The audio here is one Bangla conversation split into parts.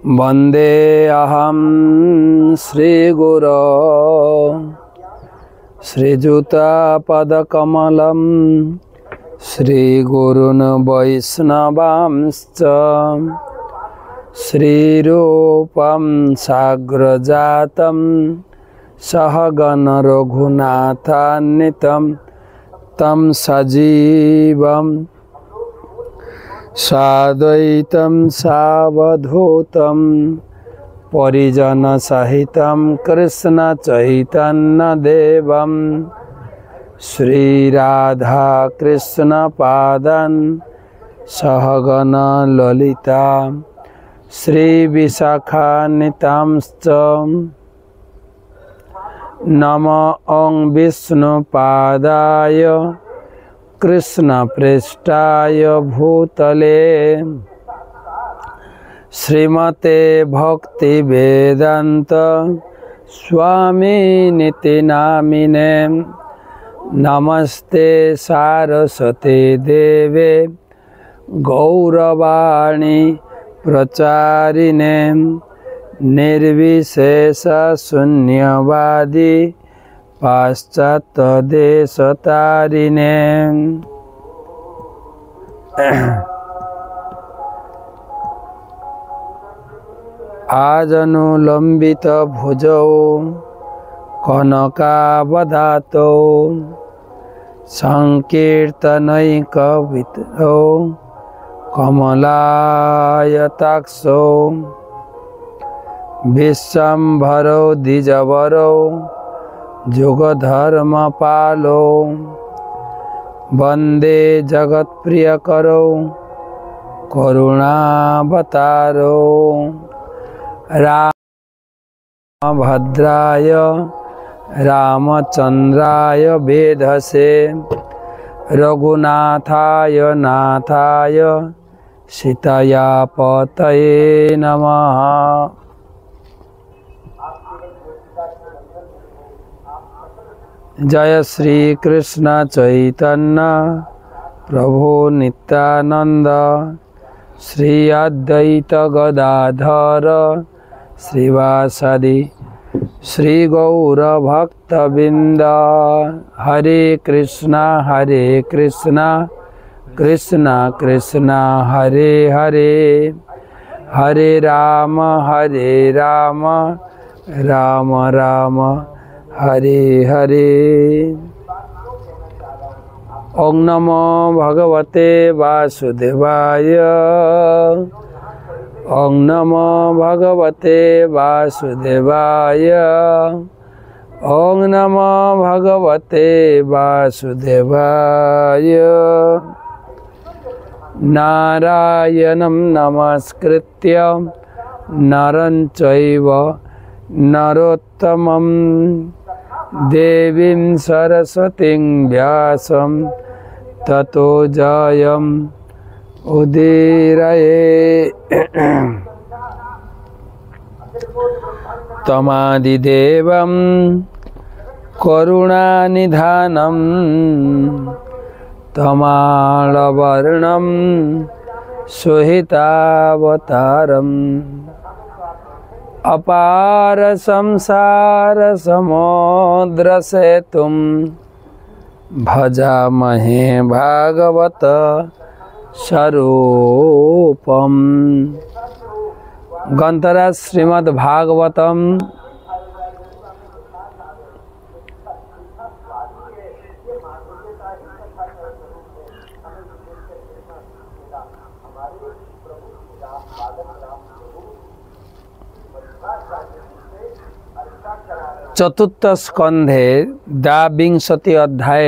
वन्दे अहं श्रीगुरो श्रीयुतापदकमलं श्रीगुरून् वैष्णवांश्च श्रीरूपं साग्रजातं सहगण रघुनाथान्वितं तं सजीवं साद्वैतं सावधूतं परिजन सहितं कृष्ण चैतन्य देवं श्रीराधा कृष्ण पादं सहगण ललिता श्री विशाखान्वितांश्च नमो ॐ विष्णुपादाय कृष्ण पृष्ठाय भूतले श्रीमते भक्ति वेदांत स्वामिनिति नामिने नमस्ते सारस्वते देवे गौरवाणी प्रचारिणे निर्विशेष शून्यवादी पाश्चात्य देशतारिणे आजनुलंबित भुजौ कनकावदातौ संकीर्तनैकवितौ कमलायताक्षौ विश्वम्भरौ द्विजवरौ जुगधर्मपालो वन्दे जगत्प्रियकरौ करुणावतारो रामभद्राय रामचन्द्राय वेधसे रघुनाथाय नाथाय सीतया पतये नमः। जय श्री कृष्ण चैतन्य प्रभु नित्यानंद श्री अद्वैत गदाधर श्रीवासदि श्री गौर भक्तबिंद हरे कृष्णा कृष्णा कृष्णा हरे हरे हरे राम राम राम हरे हरे। ओं नमो भगवते वासुदेवाय ओं नमो भगवते वासुदेवाय ओं नमो भगवते वासुदेवाय। नारायणं नमस्कृत्य नरं चैव नरोत्तमं देवीं सरस्वतीं व्यासं ततो जयम् उदीरये। तमादिदेवं करुणानिधानं तमालवर्णं सुहितावतारम् अपार संसार समुद्र सेतुं भजामहे भागवत स्वरूपम्। ग्रंथराज श्रीमद् भागवतम चतुर्थ स्कंधे द्वाविंशति अध्याय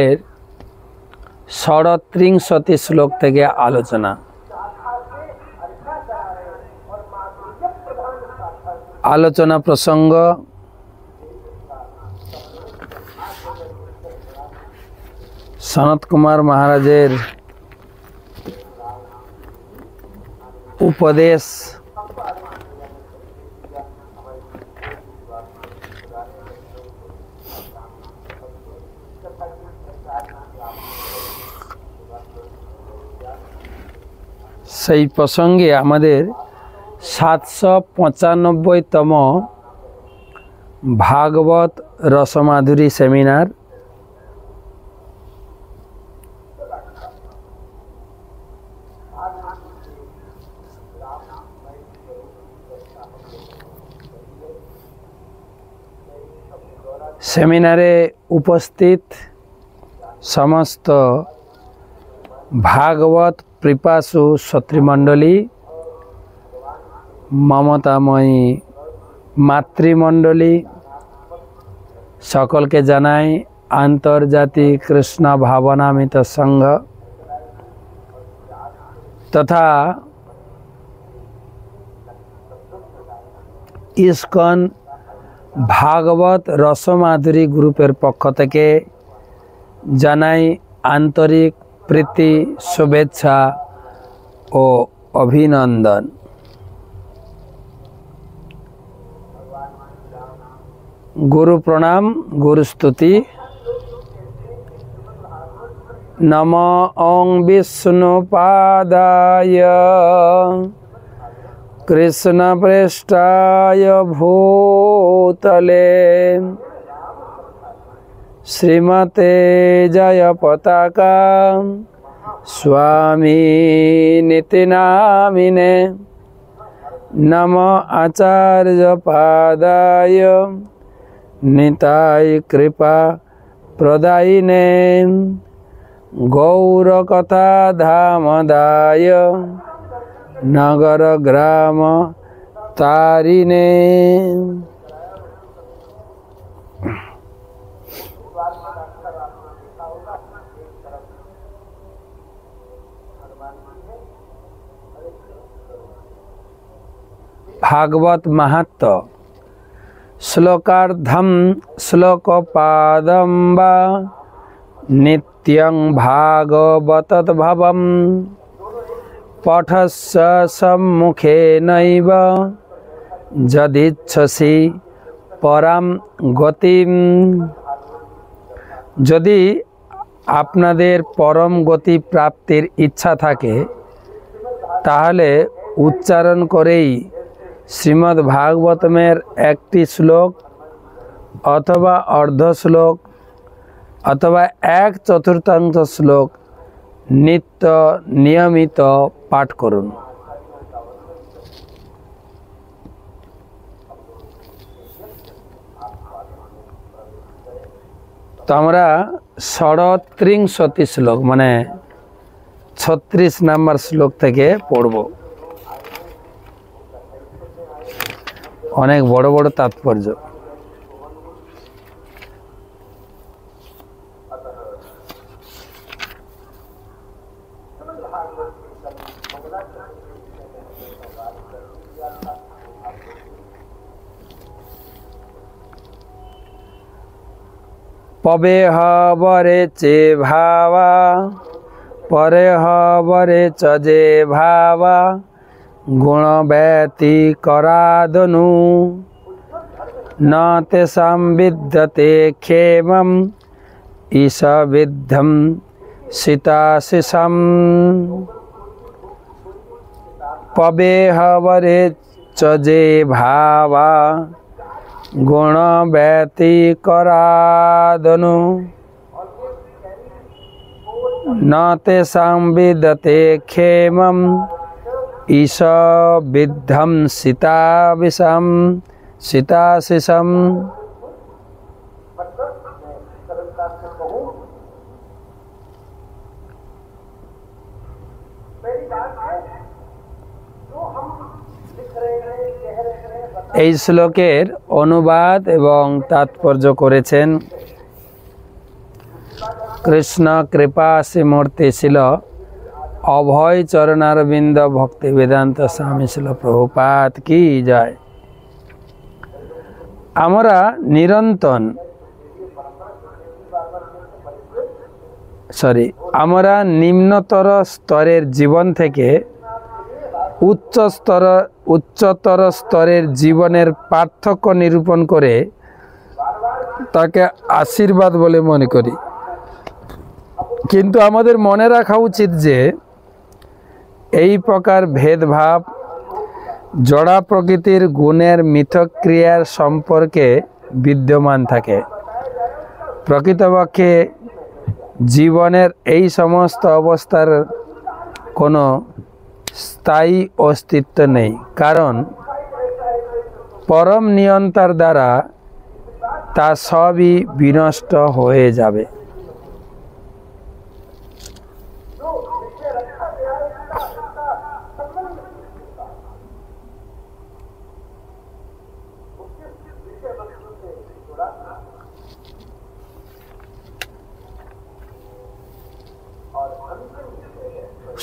37 श्लोक থেকে आलोचना। आलोचना प्रसंग सनत कुमार महाराजेर उपदेश সেই প্রসঙ্গে আমাদের 795তম ভাগবত রসমাধুরী সেমিনার। সেমিনারে উপস্থিত সমস্ত ভাগবত পিপাসু ছাত্রীমণ্ডলী, মমতাময়ী মাতৃমণ্ডলী, সকলকে জানাই আন্তর্জাতিক কৃষ্ণ ভাবনামৃত সংঘ তথা ইসকন ভাগবত রসমাধুরী গ্রুপের পক্ষ থেকে জানাই আন্তরিক প্রীতি, শুভেচ্ছা ও অভিনন্দন। গুরু প্রণাম, গুরু স্তুতি। নম ওং বিষ্ণুপাদায় কৃষ্ণ পৃষ্ঠায় ভূতলে শ্রীমতে জয় পতাকা স্বামী নীতি নামিনে নম আচার্য পাদায় নিতাই কৃপা প্রদায়িনে গৌর কথা ধামদায় নগর গ্রাম তারিণে। भागवत महत्व श्लोकार्धम श्लोकपादं वा नित्यं भागवतत् भवं पठस्य सम्मुखेनैव यदिच्छसि পরাম গতিম। যদি আপনাদের পরম গতি প্রাপ্তির ইচ্ছা থাকে তাহলে উচ্চারণ করেই শ্রীমদ্ ভাগবতমের একটি শ্লোক অথবা অর্ধ শ্লোক অথবা 1/4 শ্লোক নিত্য নিয়মিত পাঠ করুন। তো আমরা 37 শ্লোক মানে 36 নম্বর শ্লোক থেকে পড়ব। অনেক বড় বড় তাৎপর্য। পবে হবরে চে ভাবা পরে হবরে চজে ভাবা গুণ ব্যতি করাদনু ন তেষাং বিদ্যতে ক্ষেমম ঈশ বিদ্ধম সীতাশিষম। পবে হবরে চজে ভাবা গুণ ব্যতি করাদনু ন তেষাং বিদ্যতে ক্ষেমম ঈশ বিদ্ধম সীতাশিষম সীতাশিষম। এই শ্লোকের অনুবাদ এবং তাৎপর্য করেছেন কৃষ্ণ কৃপা শ্রীমূর্তি শিল অভয় চরণারবিন্দ ভক্তি বেদান্ত স্বামী শিল প্রভুপাদ কি জয়। আমরা নিরন্তর আমরা নিম্নতর স্তরের জীবন থেকে উচ্চতর স্তরের জীবনের পার্থক্য নিরূপণ করে তাকে আশীর্বাদ বলে মনে করি। কিন্তু আমাদের মনে রাখা উচিত যে এই প্রকার ভেদভাব জড়া প্রকৃতির গুণের মিথক্রিয়ার সম্পর্কে বিদ্যমান থাকে। প্রকৃতপক্ষে জীবনের এই সমস্ত অবস্থার কোনো স্থায়ী অস্তিত্ব নেই, কারণ পরম নিয়ন্তার দ্বারা তা সবই বিনষ্ট হয়ে যাবে।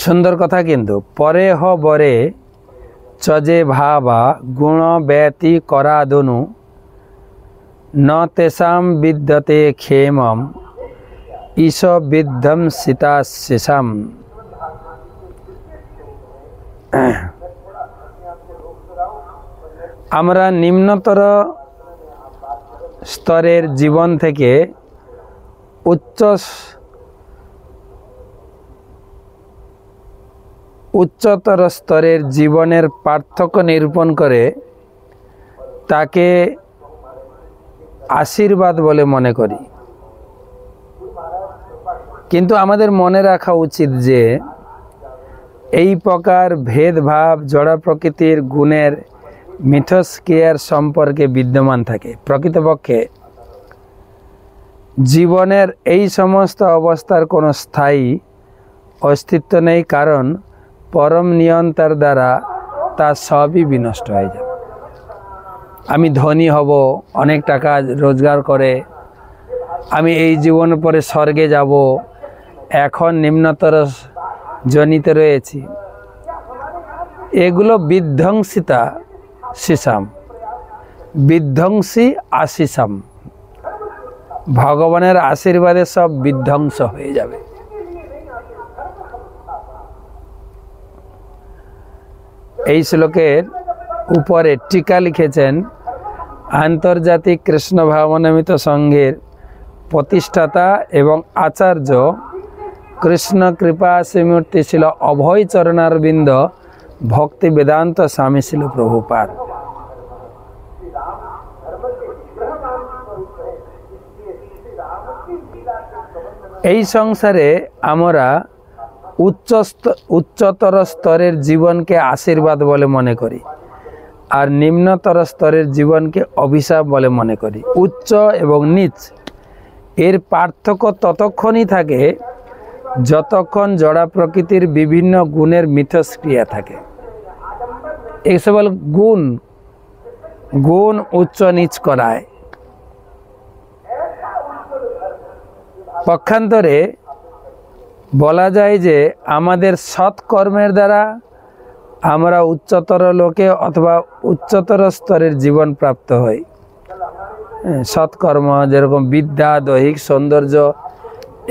সুন্দর কথা, কিন্তু পরে হ বরে চজে ভাবা গুণ ব্যতি করাদনু ন তেষাম বিদ্যতে ক্ষেমম ঈশ বিদ্ধম সীতাশিষাম। আমরা নিম্নতর স্তরের জীবন থেকে উচ্চতর স্তরের জীবনের পার্থক্য নিরূপণ করে তাকে আশীর্বাদ বলে মনে করি। কিন্তু আমাদের মনে রাখা উচিত যে এই প্রকার ভেদভাব জড় প্রকৃতির গুণের মিথস্ক্রিয়ার সম্পর্কে বিদ্যমান থাকে। প্রকৃতপক্ষে জীবনের এই সমস্ত অবস্থার কোনো স্থায়ী অস্তিত্ব নেই, কারণ পরম নিয়ন্তার দ্বারা তা সবই বিনষ্ট হয়ে যাবে। আমি ধনী হব, অনেক টাকা রোজগার করে আমি এই জীবন পরে স্বর্গে যাব, এখন নিম্নতর জনিতে রয়েছি, এগুলো বিধ্বংসিতা শিশাম, বিধ্বংসী আশিসাম। ভগবানের আশীর্বাদে সব বিধ্বংস হয়ে যাবে। এই শ্লোকের উপরে টিকা লিখেছেন আন্তর্জাতিক কৃষ্ণ ভাবনামৃত সংঘের প্রতিষ্ঠাতা এবং আচার্য কৃষ্ণ কৃপা শ্রীমূর্তি ছিল অভয় চরণারবিন্দ ভক্তি বেদান্ত স্বামী ছিল প্রভুপাদ। এই সংসারে আমরা উচ্চতর স্তরের জীবনকে আশীর্বাদ বলে মনে করি, আর নিম্নতর স্তরের জীবনকে অভিশাপ বলে মনে করি। উচ্চ এবং নিচ এর পার্থক্য ততক্ষণই থাকে যতক্ষণ জড়া প্রকৃতির বিভিন্ন গুণের মিথস্ক্রিয়া থাকে। এই সকল গুণ উচ্চ নিচ করায়। পক্ষান্তরে বলা যায় যে আমাদের সৎকর্মের দ্বারা আমরা উচ্চতর লোকে অথবা উচ্চতর স্তরের জীবন প্রাপ্ত হই। সৎকর্ম যেরকম বিদ্যা, দৈহিক সৌন্দর্য,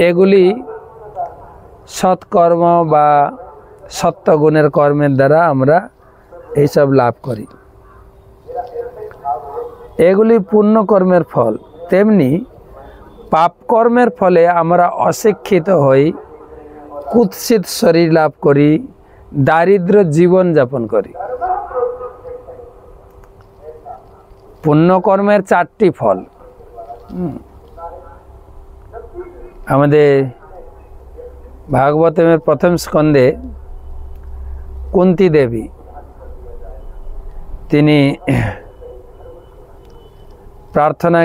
এগুলি সৎকর্ম বা সত্যগুণের কর্মের দ্বারা আমরা এইসব লাভ করি, এগুলি পুণ্যকর্মের ফল। তেমনি পাপ কর্মের ফলে আমরা অশিক্ষিত হই, কুৎসিত শরীর লাভ করি, দারিদ্র জীবন যাপন করি। পুণ্যকর্মের 4টি ফল। আমাদের ভাগবতের প্রথম স্কন্ধে কুন্তী দেবী তিনি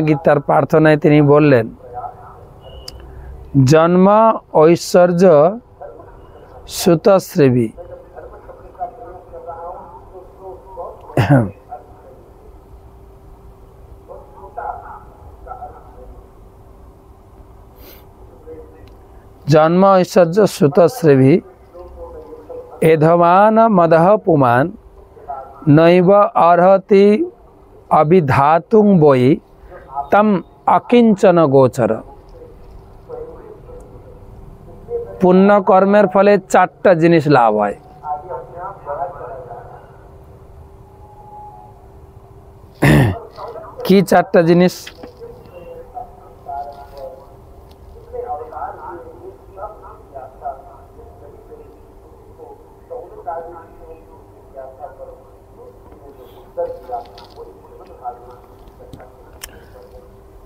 গীতার প্রার্থনায় তিনি বললেন, জন্ম ঐশ্বর্য সুতশ্রী, জন্ম ঐশ্বর্য সুতশ্রী এধমান মদহ পুমান নৈব অর্হতি অবিধাতুং বৈ তম অকিঞ্চন গোচর। পুণ্য কর্মের ফলে 4টা জিনিস লাভ হয়। কি 4টা জিনিস?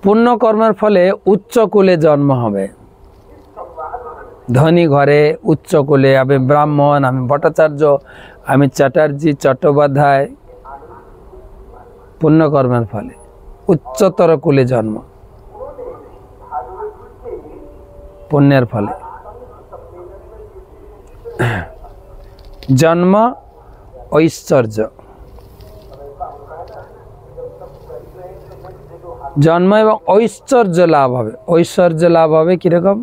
পুণ্য কর্মের ফলে উচ্চ কুলে জন্ম হবে, ধনী ঘরে উচ্চ কুলে। আমি ব্রাহ্মণ, আমি ভট্টাচার্য, আমি চ্যাটার্জি, চট্টোপাধ্যায়। পুণ্যকর্মের ফলে উচ্চতর কুলে জন্ম, পুণ্যের ফলে। জন্ম ঐশ্বর্য, জন্ম এবং ঐশ্বর্য লাভ হবে। ঐশ্বর্য লাভ হবে কিরকম?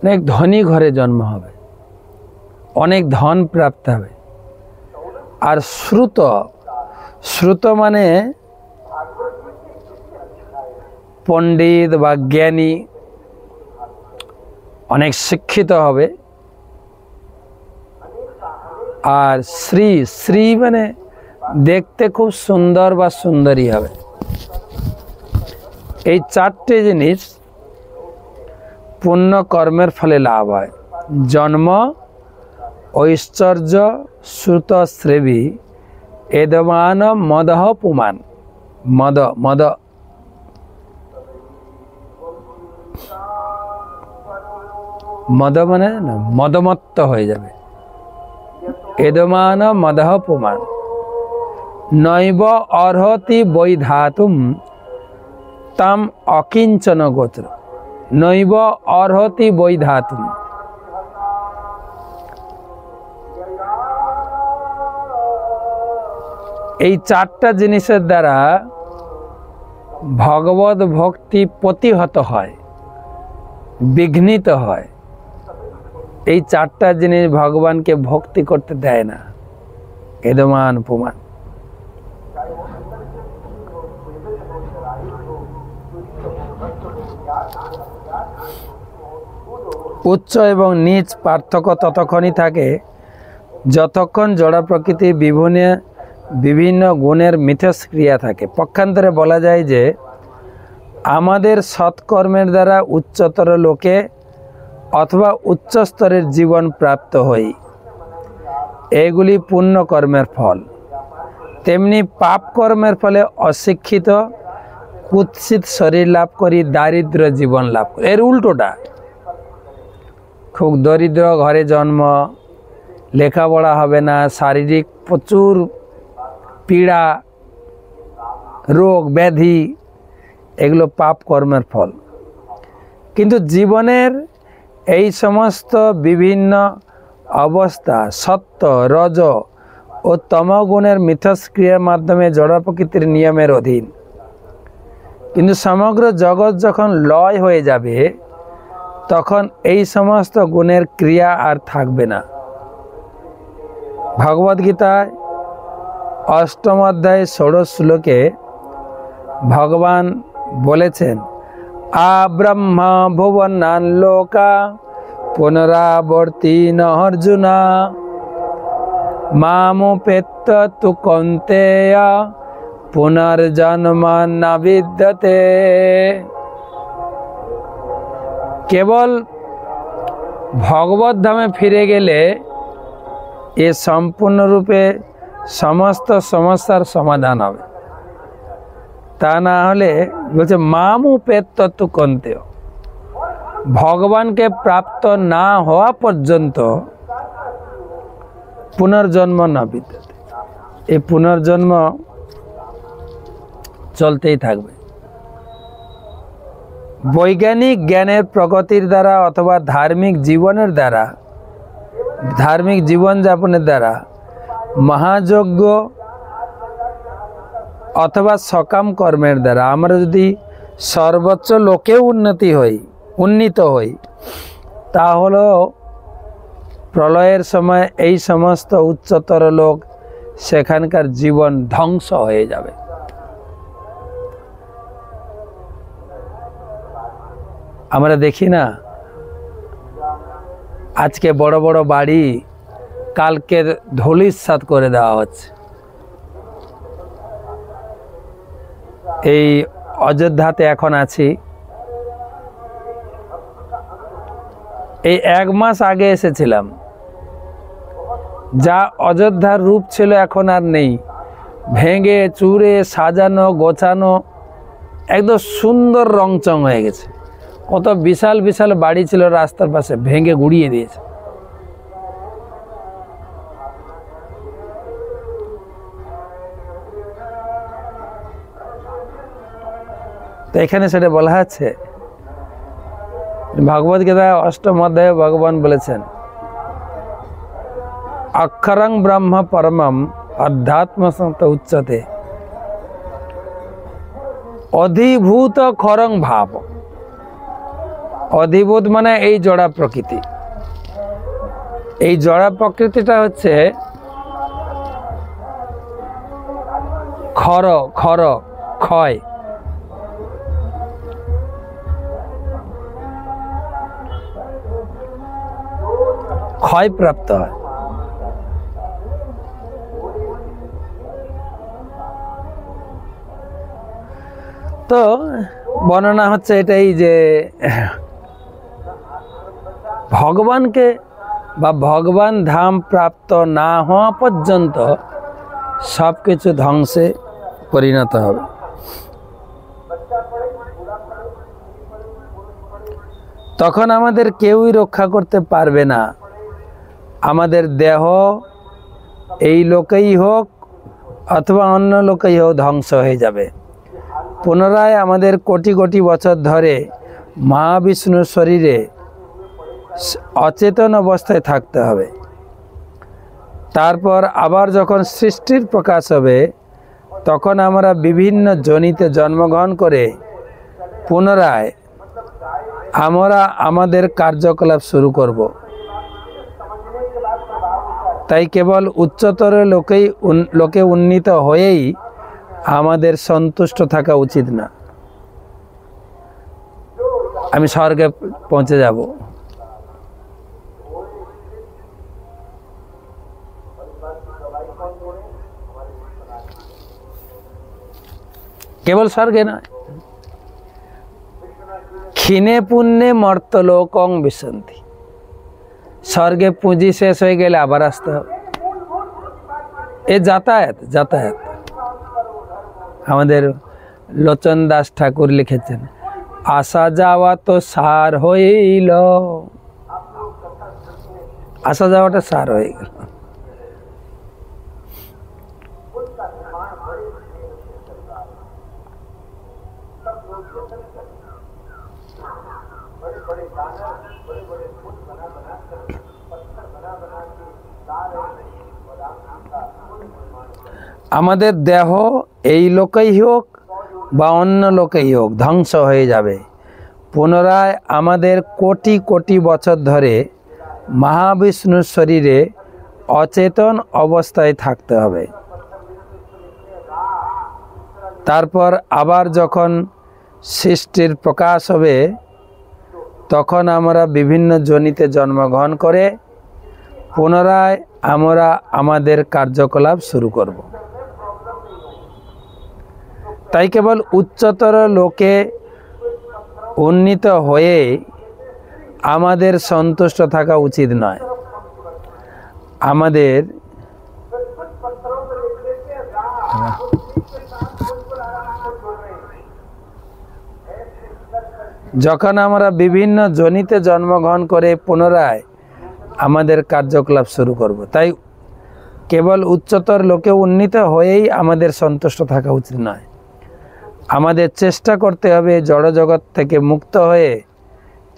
অনেক ধনী ঘরে জন্ম হবে, অনেক ধন প্রাপ্ত হবে। আর শ্রুত, শ্রুত মানে পণ্ডিত বা জ্ঞানী, অনেক শিক্ষিত হবে। আর শ্রী, শ্রী মানে দেখতে খুব সুন্দর বা সুন্দরী হবে। এই চারটে জিনিস পুণ্য কর্মের ফলে লাভ হয়। জন্ম, ঐশ্বর্য, শ্রুত, শ্রেবী, এদমান মদহ পুমান। মদ, মদ মদ মানে না মদমত্ত হয়ে যাবে। এদমান মদহ পুমান। নৈব অর্হতি বৈধাতুম তাম অকিঞ্চন গোত্র। নৈব অর্হতি বৈধাতুম। এই চারটা জিনিসের দ্বারা ভগবত ভক্তি প্রতিহত হয়, বিঘ্নিত হয়। এই চারটা জিনিস ভগবানকে ভক্তি করতে দেয় না। এদমান পুমান। উচ্চ এবং নিচ পার্থক্য ততক্ষণই থাকে যতক্ষণ জড় প্রকৃতি বিভিন্ন গুণের মিথস্ক্রিয়া থাকে। পক্ষান্তরে বলা যায় যে আমাদের সৎকর্মের দ্বারা উচ্চতর লোকে অথবা উচ্চ স্তরের জীবন প্রাপ্ত হই, এগুলি পুণ্য কর্মের ফল। তেমনি পাপ কর্মের ফলে অশিক্ষিত কুৎসিত শরীর লাভ করি, দারিদ্র জীবন লাভ করি। এর উল্টোটা, খুব দরিদ্র ঘরে জন্ম, লেখাপড়া হবে না, শারীরিক প্রচুর পীড়া, রোগ ব্যাধি, এগুলো পাপ কর্মের ফল। কিন্তু জীবনের এই সমস্ত বিভিন্ন অবস্থা সত্য, রজ ও তমগুণের মিথস্ক্রিয়ার মাধ্যমে জড় প্রকৃতির নিয়মের অধীন। কিন্তু সমগ্র জগৎ যখন লয় হয়ে যাবে তখন এই সমস্ত গুণের ক্রিয়া আর থাকবে না। ভগবদ্গীতায় 8ম অধ্যায় 16 শ্লোকে ভগবান বলেছেন, আব্রহ্মা ভুবনান লোকা পুনরাবর্তি ন অর্জুনা মামুপেত্য তু কৌন্তেয় পুনর্জন্ম ন বিদ্যতে। কেবল ভগবত ধামে ফিরে গেলে এ সম্পূর্ণরূপে সমস্ত সমস্যার সমাধান হবে। তা না হলে বলছে মামুপেত্য তু কৌন্তেয়, ভগবানকে প্রাপ্ত না হওয়া পর্যন্ত পুনর্জন্ম না বিদ্যতে। এই পুনর্জন্ম চলতেই থাকবে। বৈজ্ঞানিক জ্ঞানের প্রগতির দ্বারা অথবা ধার্মিক জীবনের দ্বারা, ধার্মিক জীবনযাপনের দ্বারা, মহাযজ্ঞ অথবা সকাম কর্মের দ্বারা আমরা যদি সর্বোচ্চ লোকে উন্নীত হই, তাহলে প্রলয়ের সময় এই সমস্ত উচ্চতর লোক সেখানকার জীবন ধ্বংস হয়ে যাবে। আমরা দেখি না, আজকে বড় বড় বাড়ি কালকে ধূলিসাৎ করে দেওয়া হচ্ছে। এই অযোধ্যাতে এখন আছি, এই 1 মাস আগে এসেছিলাম। যা অযোধ্যার রূপ ছিল এখন আর নেই, ভেঙে চুরে সাজানো গোছানো একদম সুন্দর রংচং হয়ে গেছে। কত বিশাল বিশাল বাড়ি ছিল রাস্তার পাশে, ভেঙে গুড়িয়ে দিয়েছে। তো এখানে সেটা বলা আছে, ভগবদ গীতা 8ম অধ্যায়ে ভগবান বলেছেন, অক্ষরং ব্রহ্ম পরমম অধ্যাত্ম উচ্চতে অধিভূত খরং ভাব। অধিভূত মানে এই জড়া প্রকৃতি। এই জড়া প্রকৃতিটা হচ্ছে খর খর ক্ষয়। ক্ষয়প্রাপ্ত হয়। তো বর্ণনা হচ্ছে এটাই যে ভগবানকে বা ভগবান ধাম প্রাপ্ত না হওয়া পর্যন্ত সব কিছু ধ্বংসে পরিণত হবে। তখন আমাদের কেউই রক্ষা করতে পারবে না। আমাদের দেহ এই লোকেই হোক অথবা অন্য লোকেই হোক ধ্বংস হয়ে যাবে। পুনরায় আমাদের কোটি কোটি বছর ধরে মহাবিষ্ণুর শরীরে অচেতন অবস্থায় থাকতে হবে। তারপর আবার যখন সৃষ্টির প্রকাশ হবে, তখন আমরা বিভিন্ন যোনিতে জন্মগ্রহণ করে পুনরায় আমরা আমাদের কার্যকলাপ শুরু করব। তাই কেবল উচ্চতর লোকে উন্নীত হয়েই আমাদের সন্তুষ্ট থাকা উচিত না। আমি স্বর্গে পৌঁছে যাব, কেবল স্বর্গে নয়, ক্ষীণে পুণ্যে মর্তলোকং বিশন্তি। স্বর্গে পুঁজি শেষ হয়ে গেলে আবার আসতে হবে। এ যাতায়াত যাতায়াত। আমাদের লোচন দাস ঠাকুর লিখেছেন, আসা যাওয়া তো সার হইল। আসা যাওয়াটা সার হয়ে গেল। আমাদের দেহ এই লোকেই হোক বা অন্য লোকেই হোক ধ্বংস হয়ে যাবে। পুনরায় আমাদের কোটি কোটি বছর ধরে মহাবিষ্ণুর শরীরে অচেতন অবস্থায় থাকতে হবে। তারপর আবার যখন সৃষ্টির প্রকাশ হবে, তখন আমরা বিভিন্ন যোনিতে জন্মগ্রহণ করে পুনরায় আমরা আমাদের কার্যকলাপ শুরু করব। তাই কেবল উচ্চতর লোকে উন্নীত হয়ে আমাদের সন্তুষ্ট থাকা উচিত নয়। আমাদের যখন আমরা বিভিন্ন যোনিতে জন্মগ্রহণ করে পুনরায় আমাদের কার্যকলাপ শুরু করব, তাই কেবল উচ্চতর লোকে উন্নীত হয়েই আমাদের সন্তুষ্ট থাকা উচিত নয়। আমাদের চেষ্টা করতে হবে জড়জগৎ থেকে মুক্ত হয়ে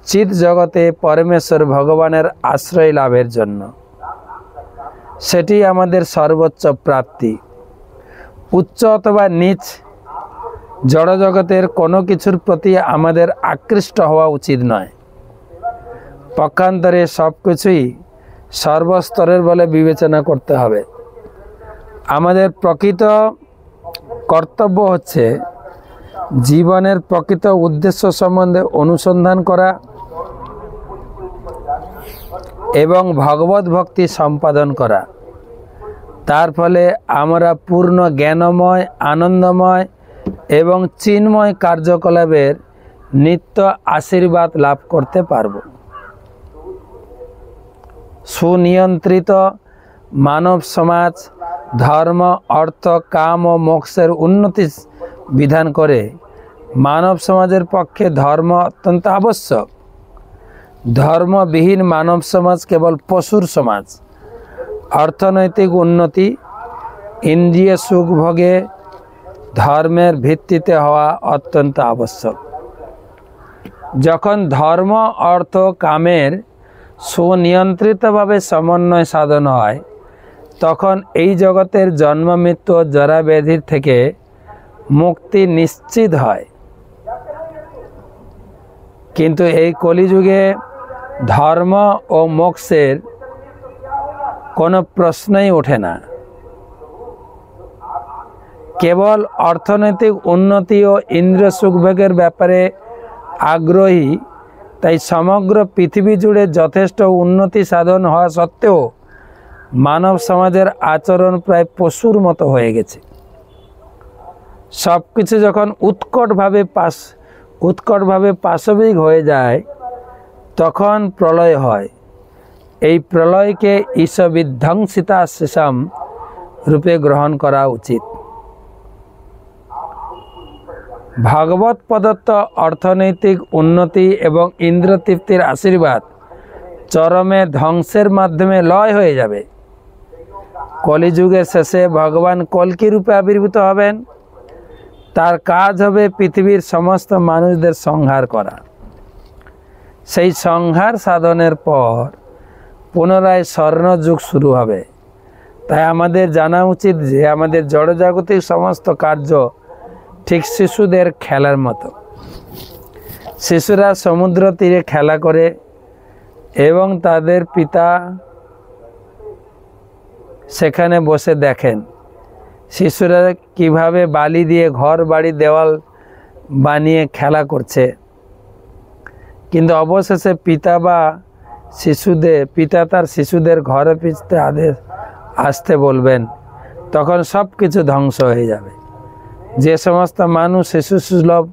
চিৎ জগতে পরমেশ্বর ভগবানের আশ্রয় লাভের জন্য। সেটি আমাদের সর্বোচ্চ প্রাপ্তি। উচ্চ অথবা নিচ জড়জগতের কোনো কিছুর প্রতি আমাদের আকৃষ্ট হওয়া উচিত নয়। পক্ষান্তরে সব কিছুই সর্বস্তরের বলে বিবেচনা করতে হবে। আমাদের প্রকৃত কর্তব্য হচ্ছে জীবনের প্রকৃত উদ্দেশ্য সম্বন্ধে অনুসন্ধান করা এবং ভগবত ভক্তি সম্পাদন করা। তার ফলে আমরা পূর্ণ জ্ঞানময়, আনন্দময় এবং চিন্ময় কার্যকলাপের নিত্য আশীর্বাদ লাভ করতে পারব। সুনিয়ন্ত্রিত মানব সমাজ ধর্ম অর্থ কাম ও মোক্ষের উন্নতি বিধান করে। মানব সমাজের পক্ষে ধর্ম অত্যন্ত আবশ্যক। ধর্মবিহীন মানব সমাজ কেবল পশুর সমাজ। অর্থনৈতিক উন্নতি ইন্দ্রিয় সুখ ভোগে ধর্মের ভিত্তিতে হওয়া অত্যন্ত আবশ্যক। যখন ধর্ম অর্থ কামের সুনিয়ন্ত্রিতভাবে সমন্বয় সাধন হয়, তখন এই জগতের জন্ম মৃত্যু ও জরা ব্যাধির থেকে মুক্তি নিশ্চিত হয়। কিন্তু এই কলিযুগে ধর্ম ও মোক্ষের কোনো প্রশ্নই ওঠে না। কেবল অর্থনৈতিক উন্নতি ও ইন্দ্রিয় সুখভোগের ব্যাপারে আগ্রহী। তাই সমগ্র পৃথিবী জুড়ে যথেষ্ট উন্নতি সাধন হওয়া সত্ত্বেও মানব সমাজের আচরণ প্রায় পশুর মতো হয়ে গেছে। সব কিছু যখন উৎকটভাবে পাশবিক হয়ে যায়, তখন প্রলয় হয়। এই প্রলয়কে ঈশবিধ্বংসিতা শেষম রূপে গ্রহণ করা উচিত। ভগবত প্রদত্ত অর্থনৈতিক উন্নতি এবং ইন্দ্রতৃপ্তির আশীর্বাদ চরমে ধ্বংসের মাধ্যমে লয় হয়ে যাবে। কলিযুগের শেষে ভগবান কল্কি রূপে আবির্ভূত হবেন। তার কাজ হবে পৃথিবীর সমস্ত মানুষদের সংহার করা। সেই সংহার সাধনের পর পুনরায় স্বর্ণযুগ শুরু হবে। তাই আমাদের জানা উচিত যে আমাদের জড়জাগতিক সমস্ত কার্য ঠিক শিশুদের খেলার মতো। শিশুরা সমুদ্র তীরে খেলা করে এবং তাদের পিতা সেখানে বসে দেখেন শিশুরা কিভাবে বালি দিয়ে ঘর বাড়ি দেওয়াল বানিয়ে খেলা করছে। কিন্তু অবশেষে পিতা তার শিশুদের ঘরে পিছতে আসতে বলবেন। তখন সব কিছু ধ্বংস হয়ে যাবে। যে সমস্ত মানুষ শিশু সুলভ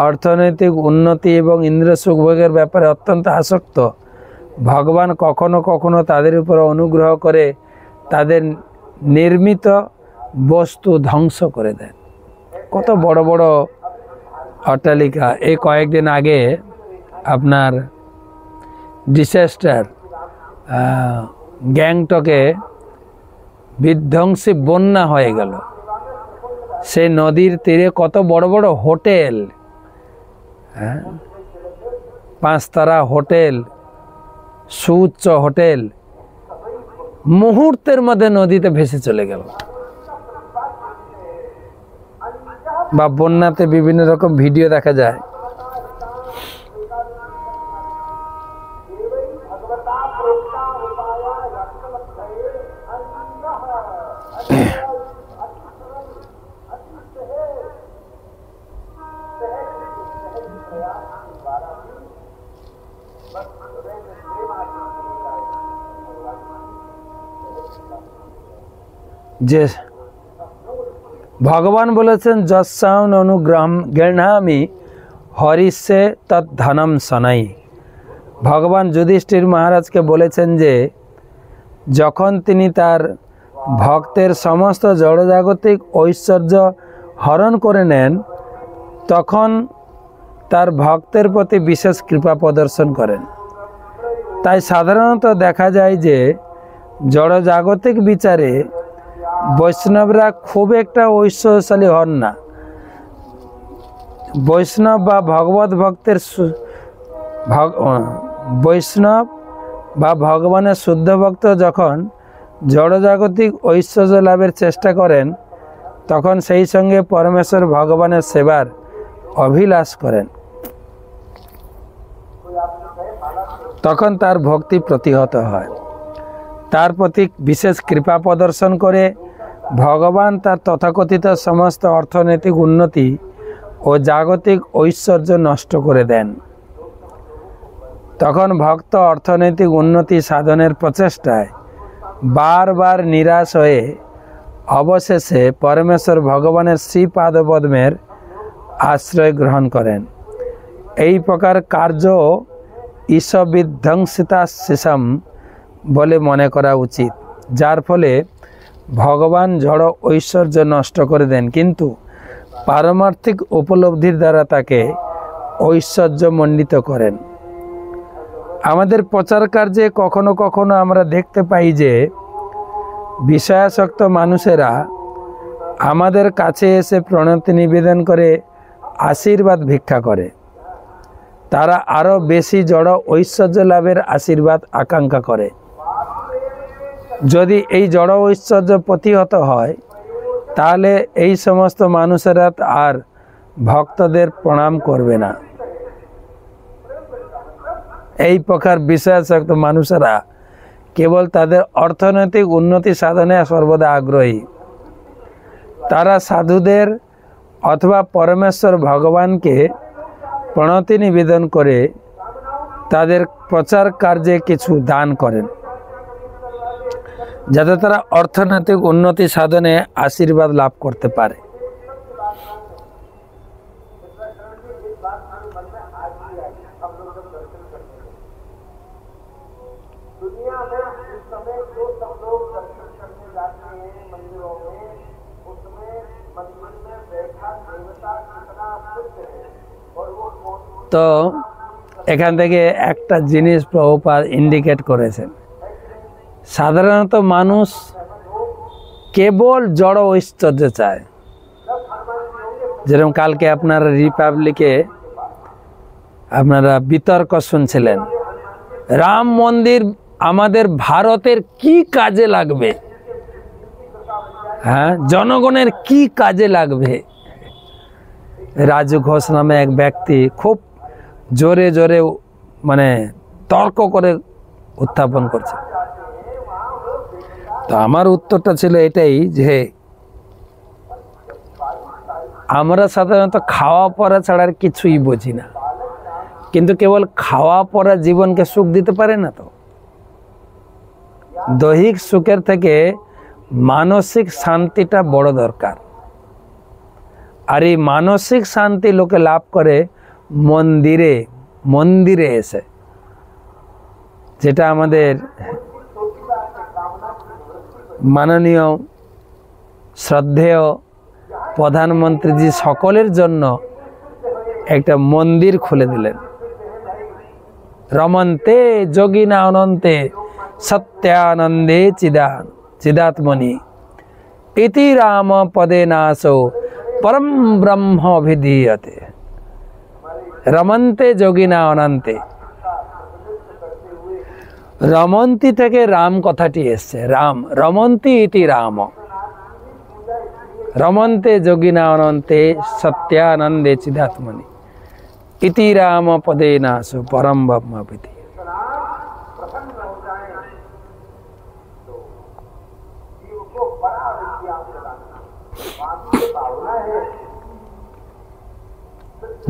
অর্থনৈতিক উন্নতি এবং ইন্দ্রিয় সুখভোগের ব্যাপারে অত্যন্ত আসক্ত, ভগবান কখনো কখনো তাদের উপর অনুগ্রহ করে তাদের নির্মিত বস্তু ধ্বংস করে দেন। কত বড় বড় অট্টালিকা। এই কয়েকদিন আগে আপনার ডিসাস্টার গ্যাংটকে বিধ্বংসী বন্যা হয়ে গেল। সেই নদীর তীরে কত বড় বড় হোটেল, 5 তারা হোটেল, সুউচ্চ হোটেল মুহূর্তের মধ্যে নদীতে ভেসে চলে গেল। বা বন্যাতে বিভিন্ন রকম ভিডিও দেখা যায়। যে ভগবান বলেছেন যৎসাউন অনুগ্রহম গৃহামি হরিষে তৎ ধনম সনাই। ভগবান যুধিষ্ঠির মহারাজকে বলেছেন যে যখন তিনি তার ভক্তের সমস্ত জড়জাগতিক ঐশ্বর্য হরণ করে নেন, তখন তার ভক্তের প্রতি বিশেষ কৃপা প্রদর্শন করেন। তাই সাধারণত দেখা যায় যে জড়জাগতিক বিচারে বৈষ্ণবরা খুব একটা ঐশ্বর্যশালী হন না। বৈষ্ণব বা ভগবত ভক্তের বৈষ্ণব বা ভগবানের শুদ্ধ ভক্ত যখন জড়জাগতিক ঐশ্বর্য লাভের চেষ্টা করেন, তখন সেই সঙ্গে পরমেশ্বর ভগবানের সেবার অভিলাষ করেন। তখন তার ভক্তি প্রতিহত হয়। তার প্রতি বিশেষ কৃপা প্রদর্শন করে ভগবান তার তথাকথিত সমস্ত অর্থনৈতিক উন্নতি ও জাগতিক ঐশ্বর্য নষ্ট করে দেন। তখন ভক্ত অর্থনৈতিক উন্নতি সাধনের প্রচেষ্টায় বারবার নিরাশ হয়ে অবশেষে পরমেশ্বর ভগবানের শ্রীপাদপদ্মের আশ্রয় গ্রহণ করেন। এই প্রকার কার্য ঈশবিধ্বংসিতা শেষম বলে মনে করা উচিত, যার ফলে ভগবান জড় ঐশ্বর্য নষ্ট করে দেন, কিন্তু পারমার্থিক উপলব্ধির দ্বারা তাকে ঐশ্বর্যমণ্ডিত করেন। আমাদের প্রচার কার্যে কখনো কখনো আমরা দেখতে পাই যে বিষয়াসক্ত মানুষেরা আমাদের কাছে এসে প্রণতি নিবেদন করে আশীর্বাদ ভিক্ষা করে। তারা আরও বেশি জড় ঐশ্বর্য লাভের আশীর্বাদ আকাঙ্ক্ষা করে। যদি এই জড় ঐশ্বর্য প্রতিহত হয়, তাহলে এই সমস্ত মানুষেরা আর ভক্তদের প্রণাম করবে না। এই প্রকার বিষয়াসক্ত মানুষেরা কেবল তাদের অর্থনৈতিক উন্নতি সাধনে সর্বদা আগ্রহী। তারা সাধুদের অথবা পরমেশ্বর ভগবানকে প্রণতি নিবেদন করে তাদের প্রচার কার্যে কিছু দান করেন, যাতে তারা অর্থনৈতিক উন্নতি সাধনে আশীর্বাদ লাভ করতে পারে। তো এখান থেকে একটা জিনিস প্রভুপাদ ইন্ডিকেট করেছেন, সাধারণত মানুষ কেবল জড় ঐশ্বর্য চায়। যেরকম কালকে আপনারা রিপাবলিকে আপনারা বিতর্ক শুনছিলেন, রাম মন্দির আমাদের ভারতের কি কাজে লাগবে, হ্যাঁ, জনগণের কি কাজে লাগবে। রাজু ঘোষ নামে এক ব্যক্তি খুব জোরে জোরে মানে তর্ক করে উত্থাপন করছে। তো আমার উত্তরটা ছিল এটাই যে আমরা সাধারণত খাওয়া পরা ছাড়া আর কিছুই বুঝি না, কিন্তু কেবল খাওয়া পরা জীবনকে সুখ দিতে পারে না। তো দৈহিক সুখের থেকে মানসিক শান্তিটা বড় দরকার। আর এই মানসিক শান্তি লোকে লাভ করে মন্দিরে এসে, যেটা আমাদের মাননীয় শ্রদ্ধেয় প্রধানমন্ত্রীজি সকলের জন্য একটা মন্দির খুলে দিলেন। রমন্তে যোগিনা অনন্তে সত্যানন্দে চিদাত্মনি ইতি রাম পদে নাসো পরম ব্রহ্ম অভিধীয়তে। রমন্তে যোগিনা অনন্তে, রমন্তি থেকে রাম কথাটি এসছে। রাম রমন্তি ইতি রাম, রমন্তে যোগিনা অনন্তে সত্যানন্দে চিদাত্মনি ইতি রাম পদে নাসো পরম ব্রহ্ম অভিধীয়তে।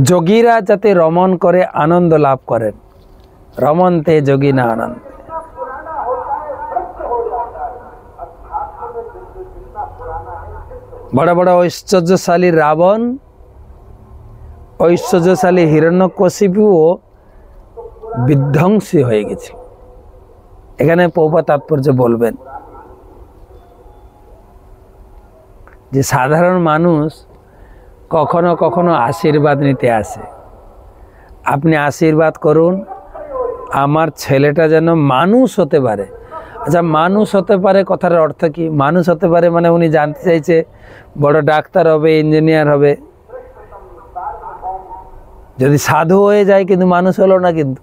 যোগীরা যাতে রমণ করে আনন্দ লাভ করেন, রমন্তে যোগিনা আনন্দ। বড় বড় ঐশ্বর্যশালী রাবণ, ঐশ্বর্যশালী হিরণ্যকশিপুও বিধ্বংসী হয়ে গেছে। এখানে প্রভুপাদ তাৎপর্য বলবেন যে সাধারণ মানুষ কখনো কখনো আশীর্বাদ নিতে আসে। আপনি আশীর্বাদ করুন আমার ছেলেটা যেন মানুষ হতে পারে। আচ্ছা, মানুষ হতে পারে কথার অর্থ কি? মানুষ হতে পারে মানে উনি জানতে চাইছে বড় ডাক্তার হবে, ইঞ্জিনিয়ার হবে। যদি সাধু হয়ে যায় কিন্তু মানুষ হলো না, কিন্তু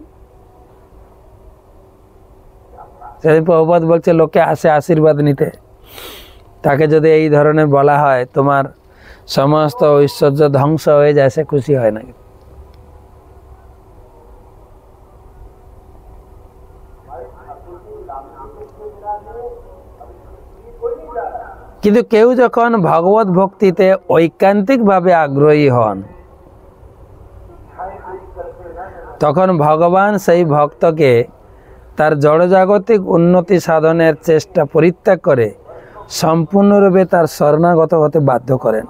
প্রভুপাদ বলছে লোকে আসে আশীর্বাদ নিতে, তাকে যদি এই ধরনের বলা হয় তোমার সমস্ত ঐশ্বর্য ধ্বংস হয়ে যায়, সে খুশি হয় না। কিন্তু কেউ যখন ভগবত ভক্তিতে ঐকান্তিকভাবে আগ্রহী হন, তখন ভগবান সেই ভক্তকে তার জড়জাগতিক উন্নতি সাধনের চেষ্টা পরিত্যাগ করে সম্পূর্ণরূপে তার শরণাগত হতে বাধ্য করেন।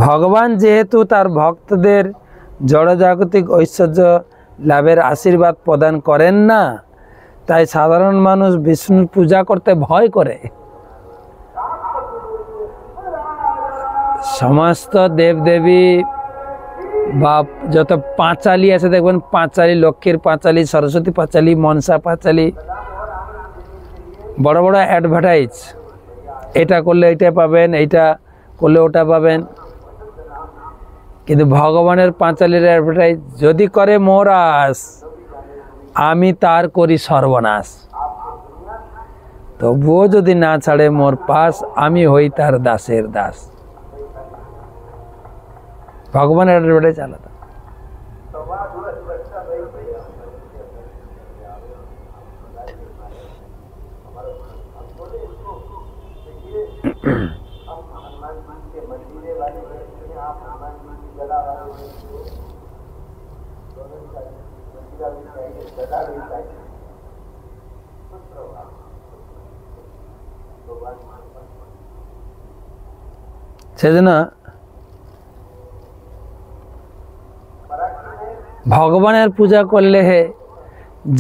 ভগবান যেহেতু তার ভক্তদের জড়জাগতিক ঐশ্বর্য লাভের আশীর্বাদ প্রদান করেন না, তাই সাধারণ মানুষ বিষ্ণুর পূজা করতে ভয় করে। সমস্ত দেবদেবী বা যত পাঁচালি আছে দেখবেন, পাঁচালি, লক্ষ্মীর পাঁচালি, সরস্বতী পাঁচালি, মনসা পাঁচালি, বড় বড় অ্যাডভার্টাইজ, এটা করলে এটা পাবেন, এইটা করলে ওটা পাবেন। কিন্তু ভগবানের পাঁচালির অ্যাডভার্টাইজ যদি করে মোরাস, আমি তার করি সর্বনাশ, তবুও যদি না ছাড়ে মোর পাশ, আমি হই তার দাসের দাস। ভগবানের অ্যাডভার্টাইজ আলাদা। সেজন্য ভগবানের পূজা করলে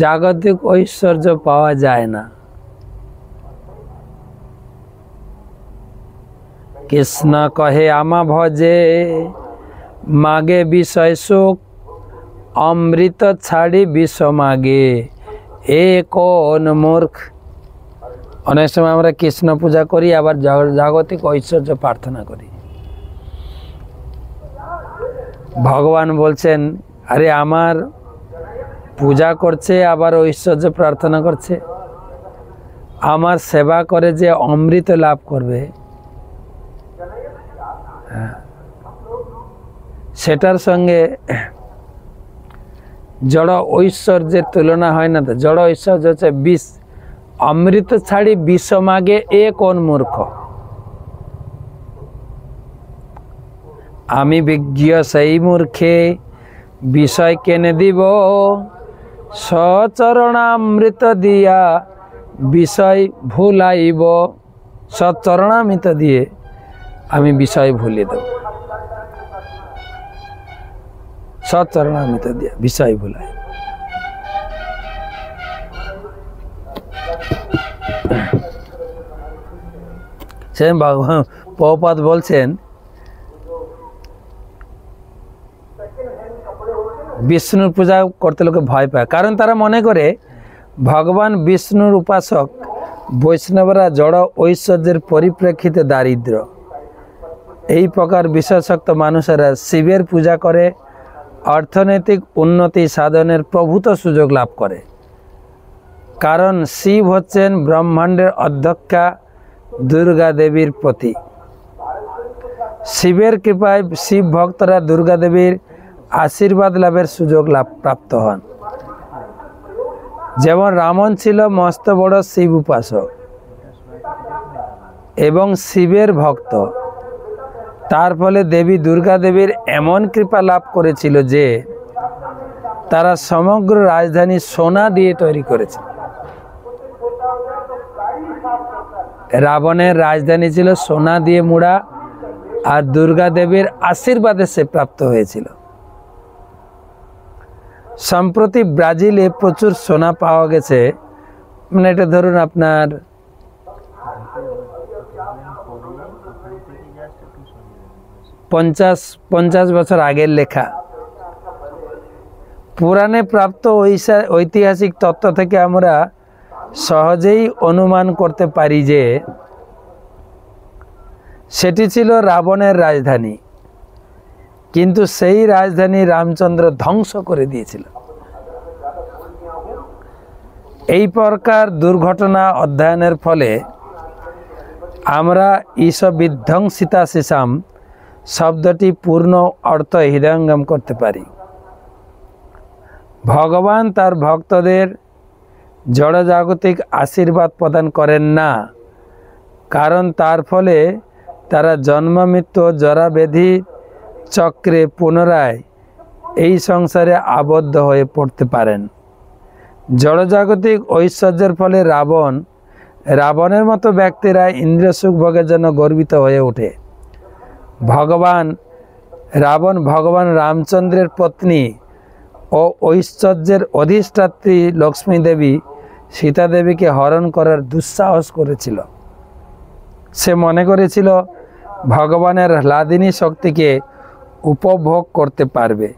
জাগতিক ঐশ্বর্য পাওয়া যায় না। কৃষ্ণ কহে আমা ভজে, মাগে বিষয় সুখ, অমৃত ছাড়ি বিষ মাগে, এ কোন মূর্খ। অনেক সময় আমরা কৃষ্ণ পূজা করি, আবার জাগতিক ঐশ্বর্য প্রার্থনা করি। ভগবান বলছেন, আরে আমার পূজা করছে আবার ঐশ্বর্য প্রার্থনা করছে, আমার সেবা করে যে অমৃত লাভ করবে, সেটার সঙ্গে জড় ঐশ্বর্যের তুলনা হয় না। তো জড় ঐশ্বর্য হচ্ছে বিষ, অমৃত ছাড়ি বিষ মাগে, এ কোন মূর্খ। আমি বিজ্ঞ সেই মূর্খে, বিষয় কেনে দিব, সচরণামৃত দিয়া বিষয় ভুলাইব। সচরণামৃত দিয়ে আমি বিষয় ভুলিয়ে দেব, সচরণামৃত দিয়ে বিষয় ভুলাই। সে প্রভুপাদ বলছেন, বিষ্ণুর পূজা করতে লোকে ভয় পায়, কারণ তারা মনে করে ভগবান বিষ্ণুর উপাসক বৈষ্ণবরা জড় ঐশ্বর্যের পরিপ্রেক্ষিতে দারিদ্র। এই প্রকার বিশেষাসক্ত মানুষেরা শিবের পূজা করে অর্থনৈতিক উন্নতি সাধনের প্রভূত সুযোগ লাভ করে। কারণ শিব হচ্ছেন ব্রহ্মাণ্ডের অধ্যক্ষা দুর্গা দেবীর প্রতীক। শিবের কৃপায় শিব ভক্তরা দুর্গা দেবীর আশীর্বাদ লাভের সুযোগ প্রাপ্ত হন। যেমন রাবণ ছিল মস্ত বড় শিব উপাসক এবং শিবের ভক্ত, তার ফলে দেবী দুর্গা দেবীর এমন কৃপা লাভ করেছিল যে তারা সমগ্র রাজধানী সোনা দিয়ে তৈরি করেছে। রাবণের রাজধানী ছিল সোনা দিয়ে মুড়া, আর দুর্গা দেবীর আশীর্বাদে সে প্রাপ্ত হয়েছিল। সম্প্রতি ব্রাজিলে প্রচুর সোনা পাওয়া গেছে, মানে এটা ধরুন আপনার 50 বছর আগের লেখা। পুরাণে প্রাপ্ত ঐতিহাসিক তথ্য থেকে আমরা সহজেই অনুমান করতে পারি যে সেটি ছিল রাবণের রাজধানী, কিন্তু সেই রাজধানী রামচন্দ্র ধ্বংস করে দিয়েছিল। এই প্রকার দুর্ঘটনা অধ্যয়নের ফলে আমরা ঈশ বিধ্বংসিতা শিশাম শব্দটি পূর্ণ অর্থ হৃদয়ঙ্গম করতে পারি। ভগবান তার ভক্তদের জড়জাগতিক আশীর্বাদ প্রদান করেন না, কারণ তার ফলে তারা জন্ম মৃত্যু জরাব্যাধি চক্রে পুনরায় এই সংসারে আবদ্ধ হয়ে পড়তে পারেন। জড়জাগতিক ঐশ্বর্যের ফলে রাবণের মতো ব্যক্তিরা ইন্দ্রিয় সুখ ভোগের জন্য গর্বিত হয়ে ওঠে। রাবণ ভগবান রামচন্দ্রের পত্নী ও ঐশ্বর্যের অধিষ্ঠাত্রী লক্ষ্মী দেবী সীতা দেবীকে হরণ করার দুঃসাহস করেছিল। সে মনে করেছিল ভগবানের হ্লাদিনী শক্তিকে উপভোগ করতে পারবে,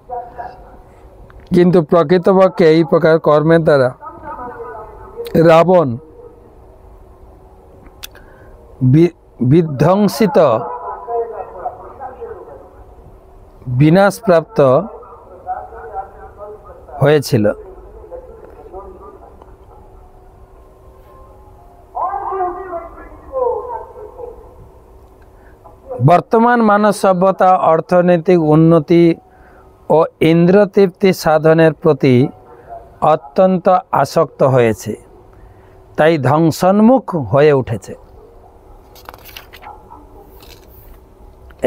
কিন্তু প্রকৃতপক্ষে এই প্রকার কর্মের দ্বারা রাবণ বিধ্বংসিত বিনাশপ্রাপ্ত হয়েছিল। বর্তমান মানব সভ্যতা অর্থনৈতিক উন্নতি ও ইন্দ্রতৃপ্তি সাধনের প্রতি অত্যন্ত আসক্ত হয়েছে, তাই ধ্বংসন্মুখ হয়ে উঠেছে।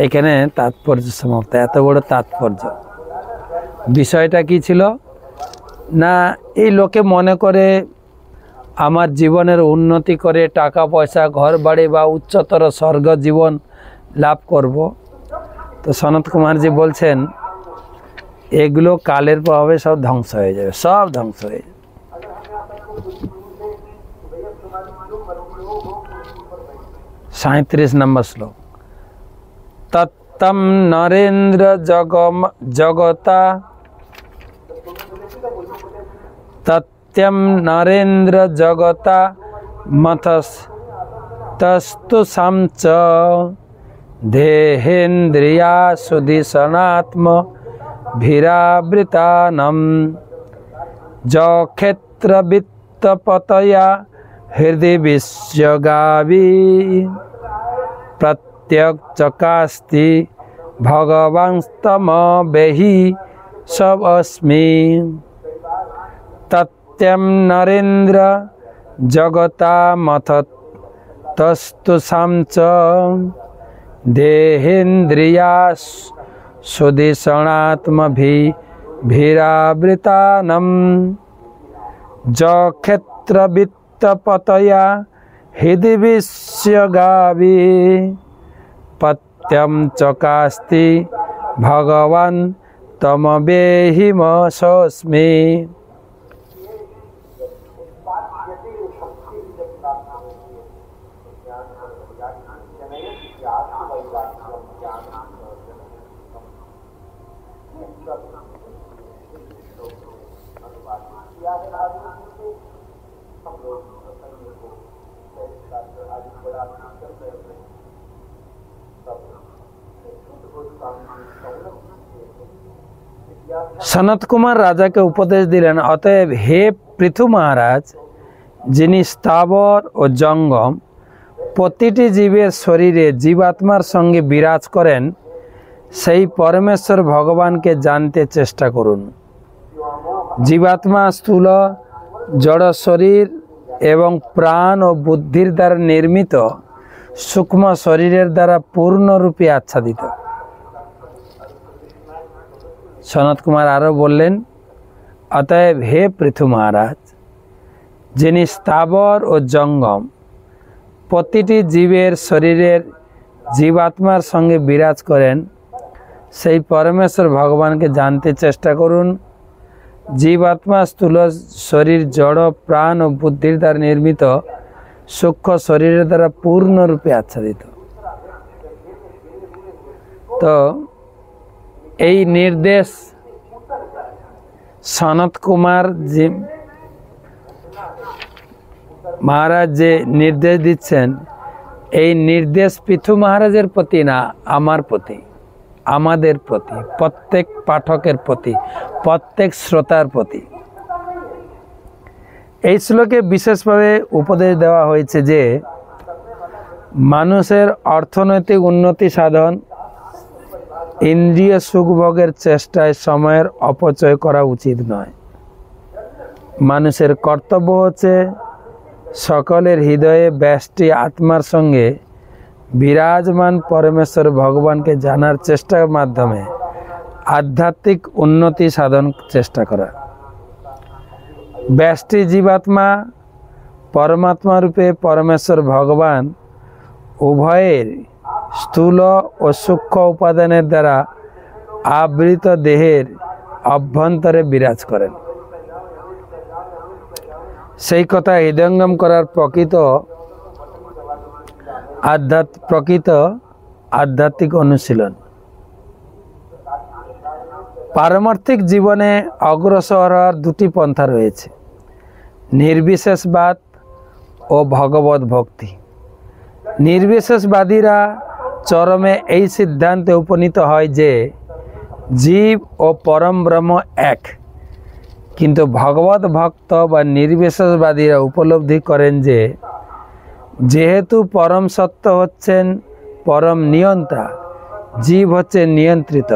এখানে তাৎপর্য সমাপ্ত। এত বড় তাৎপর্য। বিষয়টা কি ছিল না, এই লোকে মনে করে আমার জীবনের উন্নতি করে টাকা পয়সা ঘর বাড়ি বা উচ্চতর স্বর্গ জীবন লাভ করব। তো সনত কুমারজি বলছেন এগুলো কালের প্রভাবে সব ধ্বংস হয়ে যাবে, সব ধ্বংস হয়ে যাবে। 37 নম্বর শ্লোক। তত্তম নরেন্দ্র জগতা তত্যম নরেন্দ্র জগতা মথস্তস্তু সামচ দেহেন্দ্রিয়া সুধিসনাত্ম ভীরাবৃতানম যক্ষেত্র বিত্তপতয়া হৃদয় বিশ্বগাবি প্রত্যক চকাস্তি ভগবাংস্তম বেহি সব অস্মি তত্যম নরেন্দ্র জগতা মথতস্তু সামচ দেহেন্দ্রিয়া সুধিসনাত্মভি ভীরাবৃতানম যক্ষেত্র বিত্তপতয়া হৃদয় বিশ্বগাবি পত্যম চকাস্তি ভগবান তমবেহিম সস্মি। সনত কুমার রাজাকে উপদেশ দিলেন, অতএব হে পৃথু মহারাজ, যিনি স্থাবর ও জঙ্গম প্রতিটি জীবের শরীরে জীবাত্মার সঙ্গে বিরাজ করেন, সেই পরমেশ্বর ভগবানকে জানতে চেষ্টা করুন। জীবাত্মা স্থূল জড় শরীর এবং প্রাণ ও বুদ্ধির দ্বারা নির্মিত সূক্ষ্ম শরীরের দ্বারা পূর্ণরূপে আচ্ছাদিত। সনত কুমার আরও বললেন, অতএব হে পৃথু মহারাজ, যিনি স্থাবর ও জঙ্গম প্রতিটি জীবের শরীরের জীবাত্মার সঙ্গে বিরাজ করেন, সেই পরমেশ্বর ভগবানকে জানতে চেষ্টা করুন। জীবাত্মা স্থূল শরীর জড় প্রাণ ও বুদ্ধির দ্বারা নির্মিত সূক্ষ্ম শরীরের দ্বারা পূর্ণরূপে আচ্ছাদিত। তো এই নির্দেশ সনত কুমার জি মহারাজ যে নির্দেশ দিচ্ছেন, এই নির্দেশ পৃথু মহারাজের প্রতি না, আমার প্রতি, আমাদের প্রতি, প্রত্যেক পাঠকের প্রতি, প্রত্যেক শ্রোতার প্রতি। এই শ্লোকে বিশেষভাবে উপদেশ দেওয়া হয়েছে যে মানুষের অর্থনৈতিক উন্নতি সাধন, ইন্দ্রিয় সুখভোগের চেষ্টায় সময়ের অপচয় করা উচিত নয়। মানুষের কর্তব্য হচ্ছে সকলের হৃদয়ে ব্যষ্টি আত্মার সঙ্গে বিরাজমান পরমেশ্বর ভগবানকে জানার চেষ্টার মাধ্যমে আধ্যাত্মিক উন্নতি সাধন চেষ্টা করা। ব্যষ্টি জীবাত্মা পরমাত্মা রূপে পরমেশ্বর ভগবান উভয়ের স্থূল ও সূক্ষ্ম উপাদানের দ্বারা আবৃত দেহের অভ্যন্তরে বিরাজ করেন। সেই কথা হৃদয়ঙ্গম করার প্রকৃত আধ্যাত্মিক অনুশীলন। পারমার্থিক জীবনে অগ্রসর হওয়ার দুটি পন্থা রয়েছে, নির্বিশেষবাদ ও ভগবত ভক্তি। নির্বিশেষবাদীরা চরমে এই সিদ্ধান্তে উপনীত হয় যে জীব ও পরম ব্রহ্ম এক, কিন্তু ভগবত ভক্ত বা নির্বিশেষবাদীরা উপলব্ধি করেন যে যেহেতু পরম সত্য হচ্ছেন পরম নিয়ন্তা, জীব হচ্ছে নিয়ন্ত্রিত,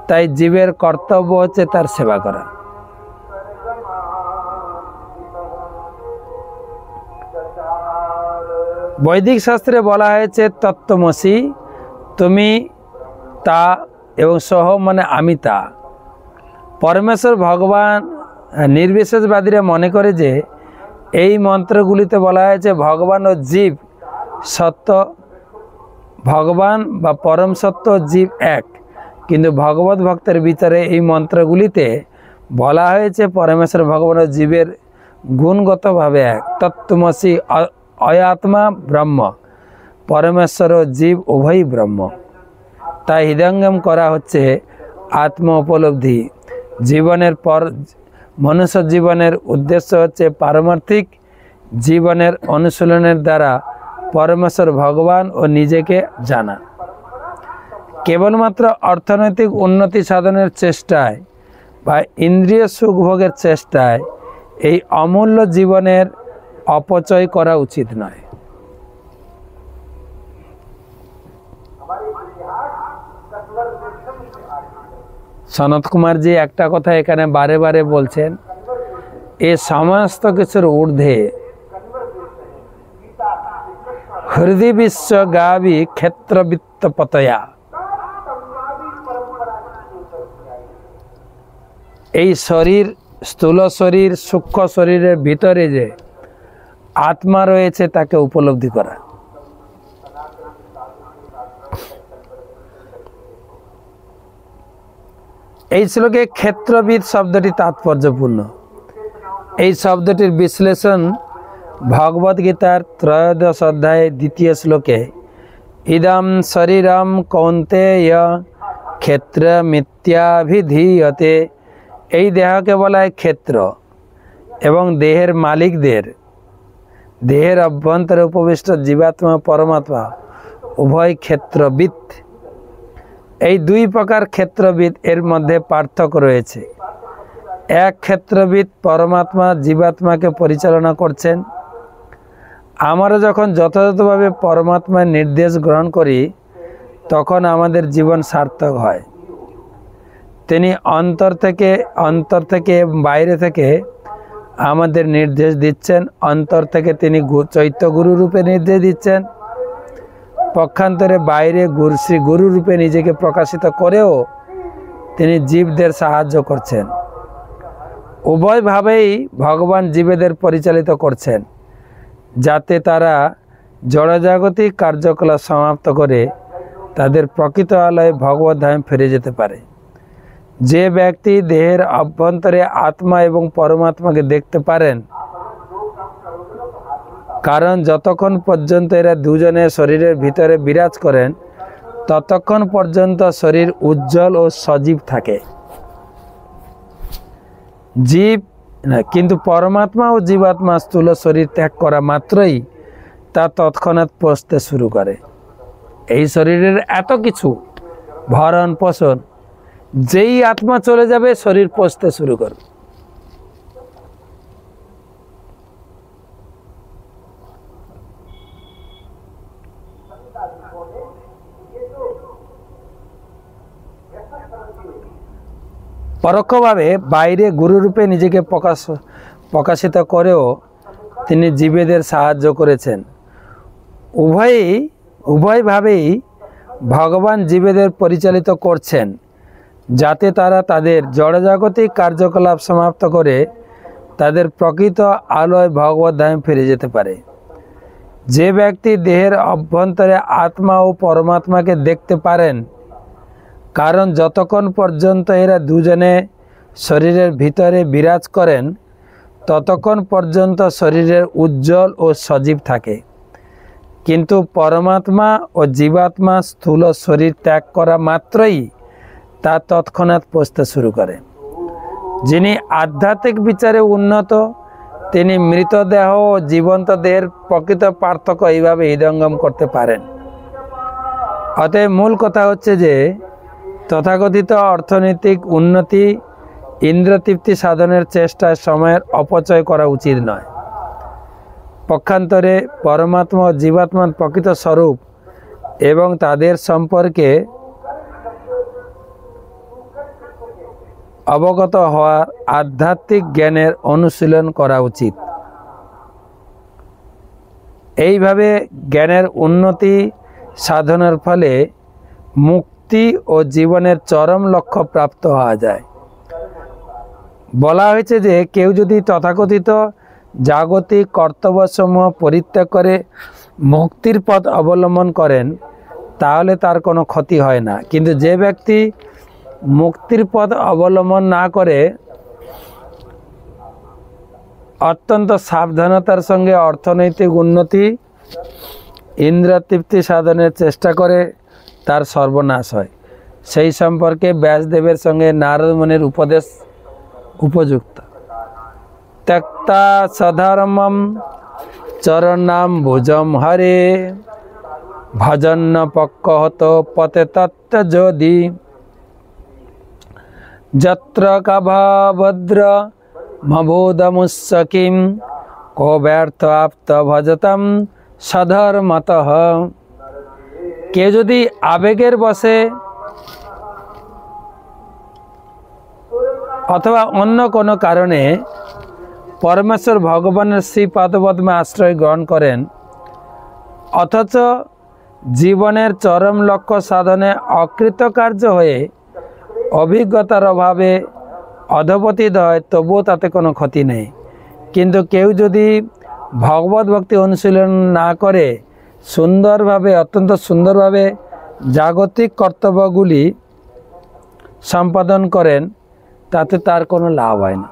তাই জীবের কর্তব্য হচ্ছে তার সেবা করা। বৈদিক শাস্ত্রে বলা হয়েছে তত্ত্বমসি, তুমি তা, এবং সহ মানে আমি তা। পরমেশ্বর ভগবান। নির্বিশেষবাদীরা মনে করে যে এই মন্ত্রগুলিতে বলা হয়েছে ভগবান ও জীব সত্য, ভগবান বা পরম সত্য জীব এক, কিন্তু ভগবত ভক্তের বিচারে এই মন্ত্রগুলিতে বলা হয়েছে পরমেশ্বর ভগবান ও জীবের গুণগতভাবে এক। তত্ত্বমসি অয়াত্মা ব্রহ্ম, পরমেশ্বর ও জীব উভয়ই ব্রহ্ম। তাই হৃদয়ঙ্গম করা হচ্ছে আত্ম উপলব্ধি। মনুষ্য জীবনের উদ্দেশ্য হচ্ছে পারমার্থিক জীবনের অনুশীলনের দ্বারা পরমেশ্বর ভগবান ও নিজেকে জানা। কেবলমাত্র অর্থনৈতিক উন্নতি সাধনের চেষ্টায় বা ইন্দ্রিয় সুখভোগের চেষ্টায় এই অমূল্য জীবনের অপচয় করা উচিত নয়। সনত কুমারজি একটা কথা এখানে বারে বারে বলছেন, এ সমস্ত কিছুর ঊর্ধ্বে হৃদয় বিশ্ব গাবি ক্ষেত্রবৃত্ত পতয়া। এই শরীর, স্থূল শরীর, সূক্ষ্ম শরীরের ভিতরে যে আত্মা রয়েছে তাকে উপলব্ধি করা। এই শ্লোকে ক্ষেত্রবিদ শব্দটি তাৎপর্যপূর্ণ। এই শব্দটির বিশ্লেষণ ভগবদ গীতার 13 অধ্যায় 2 শ্লোকে ইদম শরীরম কৌন্তেয় ক্ষেত্রমিত্যাভিধীয়তে, এই দেহকে বলা হয় ক্ষেত্র, এবং দেহের মালিকদের, দেহের অভ্যন্তরে উপবিষ্ট জীবাত্মা পরমাত্মা উভয় ক্ষেত্রবিদ। এই দুই প্রকার ক্ষেত্রবিদ, এর মধ্যে পার্থক্য রয়েছে। এক ক্ষেত্রবিদ পরমাত্মা জীবাত্মাকে পরিচালনা করছেন। আমরা যখন যথাযথভাবে পরমাত্মার নির্দেশ গ্রহণ করি তখন আমাদের জীবন সার্থক হয়। তিনি অন্তর থেকে বাইরে থেকে আমাদের নির্দেশ দিচ্ছেন। অন্তর থেকে তিনি চৈত্য গুরু রূপে নির্দেশ দিচ্ছেন, পক্ষান্তরে বাইরে শ্রী গুরু রূপে নিজেকে প্রকাশিত করেও তিনি জীবদের সাহায্য করছেন। উভয়ভাবেই ভগবান জীবেদের পরিচালিত করছেন যাতে তারা জড়জাগতিক কার্যকলাপ সমাপ্ত করে তাদের প্রকৃত আলয়ে ভগবত ধামে ফিরে যেতে পারে। যে ব্যক্তি দেহের অভ্যন্তরে আত্মা এবং পরমাত্মাকে দেখতে পারেন, কারণ যতক্ষণ পর্যন্ত এরা দুজনে শরীরের ভিতরে বিরাজ করেন ততক্ষণ পর্যন্ত শরীর উজ্জ্বল ও সজীব থাকে। কিন্তু পরমাত্মা ও জীবাত্মা স্থূল শরীর ত্যাগ করা মাত্রই তা তৎক্ষণাৎ পচতে শুরু করে। এই শরীরের এত কিছু ভরণ পোষণ, যেই আত্মা চলে যাবে শরীর পচতে শুরু করবে। পরোক্ষভাবে বাইরে গুরুরূপে নিজেকে প্রকাশিত করেও তিনি জীবেদের সাহায্য করেছেন। উভয়ভাবেই ভগবান জীবেদের পরিচালিত করছেন যাতে তারা তাদের জড়জাগতিক কার্যকলাপ সমাপ্ত করে তাদের প্রকৃত আলোয় ভগবত ধামে ফিরে যেতে পারে। যে ব্যক্তি দেহের অভ্যন্তরে আত্মা ও পরমাত্মাকে দেখতে পারেন, কারণ যতক্ষণ পর্যন্ত এরা দুজনে শরীরের ভিতরে বিরাজ করেন ততক্ষণ পর্যন্ত শরীরের উজ্জ্বল ও সজীব থাকে, কিন্তু পরমাত্মা ও জীবাত্মা স্থূল শরীর ত্যাগ করা মাত্রই তা তৎক্ষণাৎ পচতে শুরু করে। যিনি আধ্যাত্মিক বিচারে উন্নত, তিনি মৃতদেহ ও জীবন্ত দেহের প্রকৃত পার্থক্য এইভাবে হৃদয়ঙ্গম করতে পারেন। অতএব মূল কথা হচ্ছে যে তথাকথিত অর্থনৈতিক উন্নতি, ইন্দ্রতৃপ্তি সাধনের চেষ্টায় সময়ের অপচয় করা উচিত নয়। পক্ষান্তরে পরমাত্মা ও জীবাত্মার প্রকৃত স্বরূপ এবং তাদের সম্পর্কে অবগত হওয়ার আধ্যাত্মিক জ্ঞানের অনুশীলন করা উচিত। এইভাবে জ্ঞানের উন্নতি সাধনের ফলে মুক্তি ও জীবনের চরম লক্ষ্য প্রাপ্ত হওয়া যায়। বলা হয়েছে যে কেউ যদি তথাকথিত জাগতিক কর্তব্যসমূহ পরিত্যাগ করে মুক্তির পথ অবলম্বন করেন তাহলে তার কোনো ক্ষতি হয় না, কিন্তু যে ব্যক্তি মুক্তির পথ অবলম্বন না করে অত্যন্ত সাবধানতার সঙ্গে অর্থনৈতিক উন্নতি, ইন্দ্রতৃপ্তি সাধনের চেষ্টা করে, তার সর্বনাশ হয়। সেই সম্পর্কে ব্যাসদেবের সঙ্গে নারদ মুনির উপদেশ উপযুক্ত। ত্যক্তা সধর্মম চরণাম ভুজম হরে ভজন্য পক্কহত পতে তত্ত্ব যদি যত্র কাভদ্র মবোধমুৎসকিম কো ব্যর্থ আপ্ত ভজতম সধর্মতঃ। কেউ যদি আবেগের বশে অথবা অন্য কোনো কারণে পরমেশ্বর ভগবানের শ্রীপাদপদ্মে আশ্রয় গ্রহণ করেন অথচ জীবনের চরম লক্ষ্য সাধনে অকৃতকার্য হয়ে অভিজ্ঞতার অভাবে অধপতিত হয়, তবুও তাতে কোনো ক্ষতি নেই। কিন্তু কেউ যদি ভগবত ভক্তি অনুশীলন না করে সুন্দরভাবে, অত্যন্ত সুন্দরভাবে জাগতিক কর্তব্যগুলি সম্পাদন করেন, তাতে তার কোনো লাভ হয় না।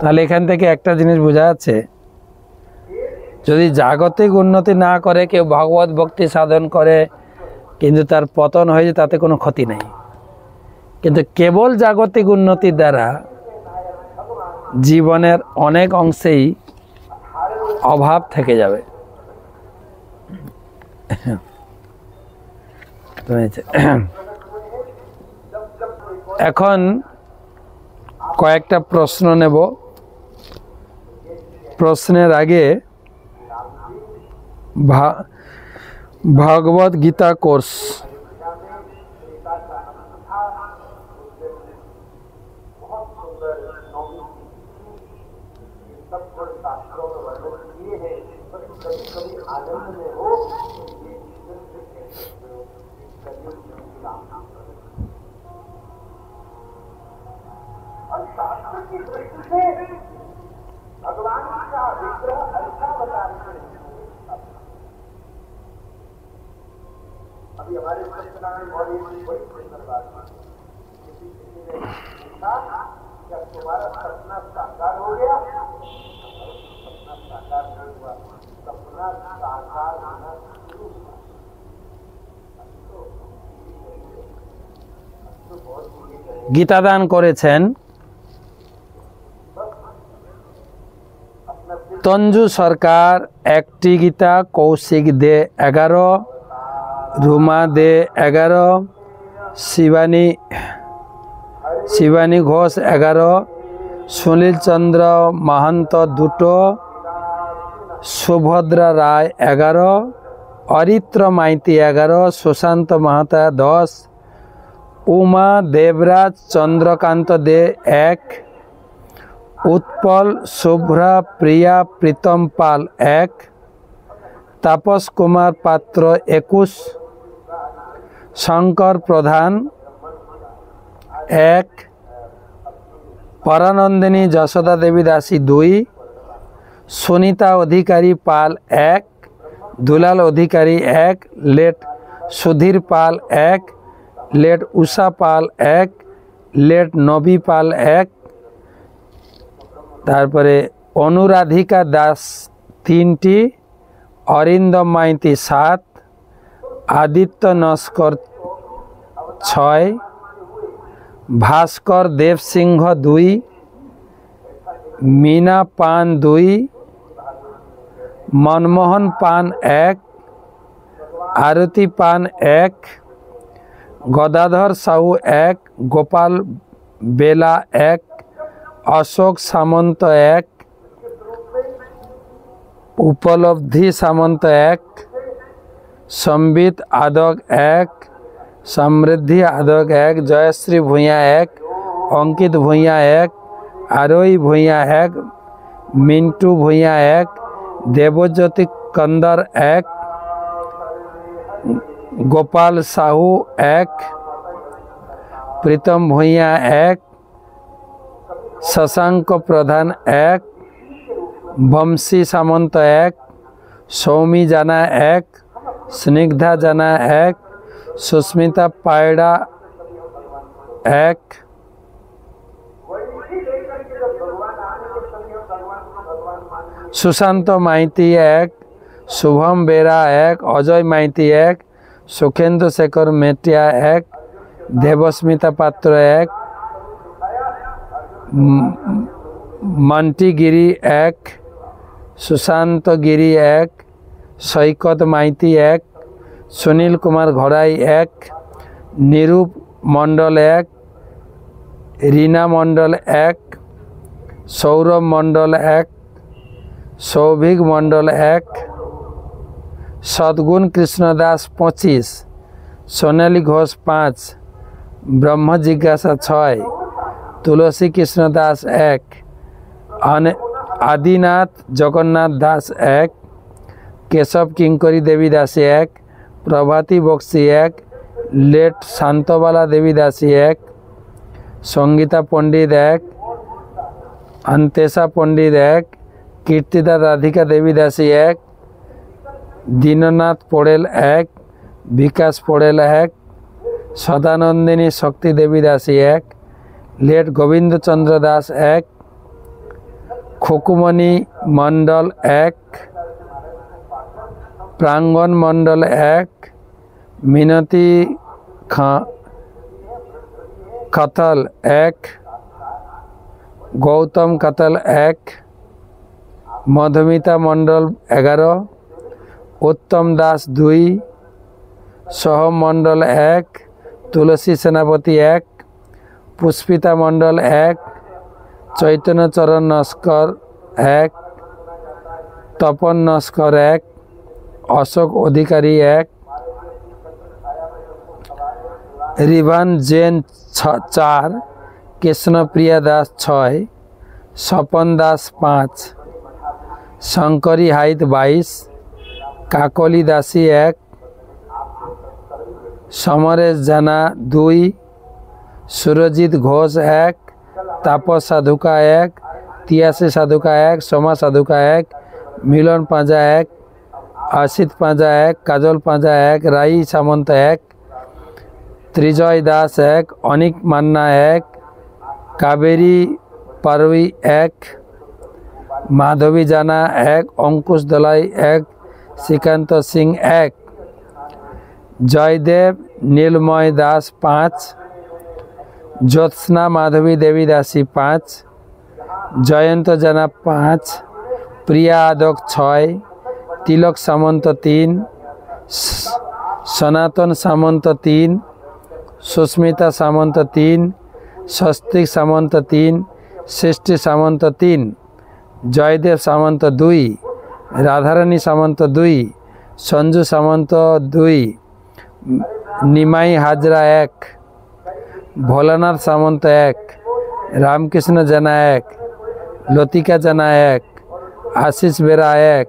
তাহলে এখান থেকে একটা জিনিস বোঝা যাচ্ছে, যদি জাগতিক উন্নতি না করে কেউ ভগবত ভক্তি সাধন করে কিন্তু তার পতন হয়ে, তাতে কোনো ক্ষতি নেই। কিন্তু কেবল জাগতিক উন্নতির দ্বারা জীবনের অনেক অংশেই অভাব থেকে যাবে। এখন কয়েকটা প্রশ্ন নেব। প্রশ্নের আগে ভগবদ গীতা কোর্স গীতা দান করেছেন তঞ্জু সরকার, একটি গীতা, কৌশিক দে 11, রুমা দে 11, শিবানী ঘোষ 11, সুনীল চন্দ্র মাহান্ত 2, সুভদ্রা রায় 11, অরিত্র মাইতি 11, সুশান্ত মাহাতা 10, উমা দেবরাজ চন্দ্রকান্ত দে 1, উৎপল শুভ্রা প্রিয়া প্রীতম পাল 1, তাপস কুমার পাত্র 21, শঙ্কর প্রধান 1, পরানন্দিনী যশোদা দেবী দাসী 2, সুনিতা অধিকারী পাল 1, দুলাল অধিকারী 1, লেট সুধীর পাল 1, লেট উষা পাল 1, লেট নবী পাল 1, তারপরে অনুরাধিকা দাস 3টি, অরিন্দম মাইতি 7, আদিত্য নস্কর 6, ভাস্কর দেব সিংহ 2, मीना पान 2, मनमोहन पान 1, आरती पान 1, गदाधर साहू 1, गोपाल बेला 1, अशोक सामंत 1, उपलब्धि सामंत 1, संबित आदक 1, समृद्धि आदक 1, जयश्री भूया 1, अंकित भूया 1, आरोही भूया 1, मिंटू भूया 1, देवज्योति कंदर 1, गोपाल साहू 1, प्रीतम भूया 1, शशांक प्रधान 1, वंशी सामंत 1, सौमी जाना 1, स्निग्धा जाना 1, सुस्मिता पायड़ा 1, सुशांत माइती 1, शुभम बेरा 1, अजय माइती 1, सुखेंद्र शेखर मेटिया 1, देवस्मिता पात्र 1, मंटी गिरी 1, सुशांत गिरी 1, सैकत माइती 1, सुनील कुमार घड़ाई 1, निरूप मंडल 1, रीना मंडल 1, सौरभ मंडल 1, सौभिक मंडल 1, सद्गुण कृष्णदास 25, सोनाली घोष 5, ब्रह्म जिज्ञासा 6, तुलसी कृष्णदास 1, आदिनाथ जगन्नाथ दास 1, केशव किंकरी देवी दासी 1, प्रभाती बक्सी 1, लेट शांतबाला देवी दासी 1, संगीता पंडित 1, अंतेशा पंडित 1, कीर्तिदा राधिका देवी दासी 1, दीननाथ पोड़ेल 1, विकास पोड़ेल 1, सदानंदिनी शक्ति देवी दासी 1, लेट गोविंद चंद्र दास 1, खुकुमणि मंडल 1, प्रांगण मंडल 1, मिनती कतल 1, गौतम कतल 1, मधुमिता मंडल 11, उत्तम दास 2, सोहम मंडल 1, तुलसी सेनापति 1, पुष्पिता मंडल 1, चैतन्य चरण नस्कर 1, तपन नस्कर 1, अशोक अधिकारी 1, रिभान जैन 4, कृष्णप्रिया दास 6, सपन दास 5, शंकरी हाइट 22, काकोली दासी 1, समरेश जाना 2, सुरजित घोष 1, तापस साधुका 1, तियासी साधुका 1, सोमा साधुका 1, मिलन पांजा 1, आशित पांजा 1, काजल पांजा 1, राई सामंत 1, त्रिजय दास 1, अनिक मान्ना 1, कावेरी पारवी 1, माधवी जाना 1, अंकुश दलाई 1, श्रीकांत सिंह 1, जयदेव नीलमय दास 5, ज्योत्सना माधवी देवी दासी 5, जयंत जाना 5, प्रिया आदक 6, तिलक सामंत 3, सनातन सामंत 3, सुस्मिता सामंत 3, स्वस्तिक सामंत 3, सृष्टि सामंत 3, जयदेव सामंत 2, राधारानी सामंत 2, संजू सामंत 2, निमाई हाजरा 1, भोलानाथ सामंत 1, रामकृष्ण जना 1, लतिका जना 1, आशीष बेरा 1,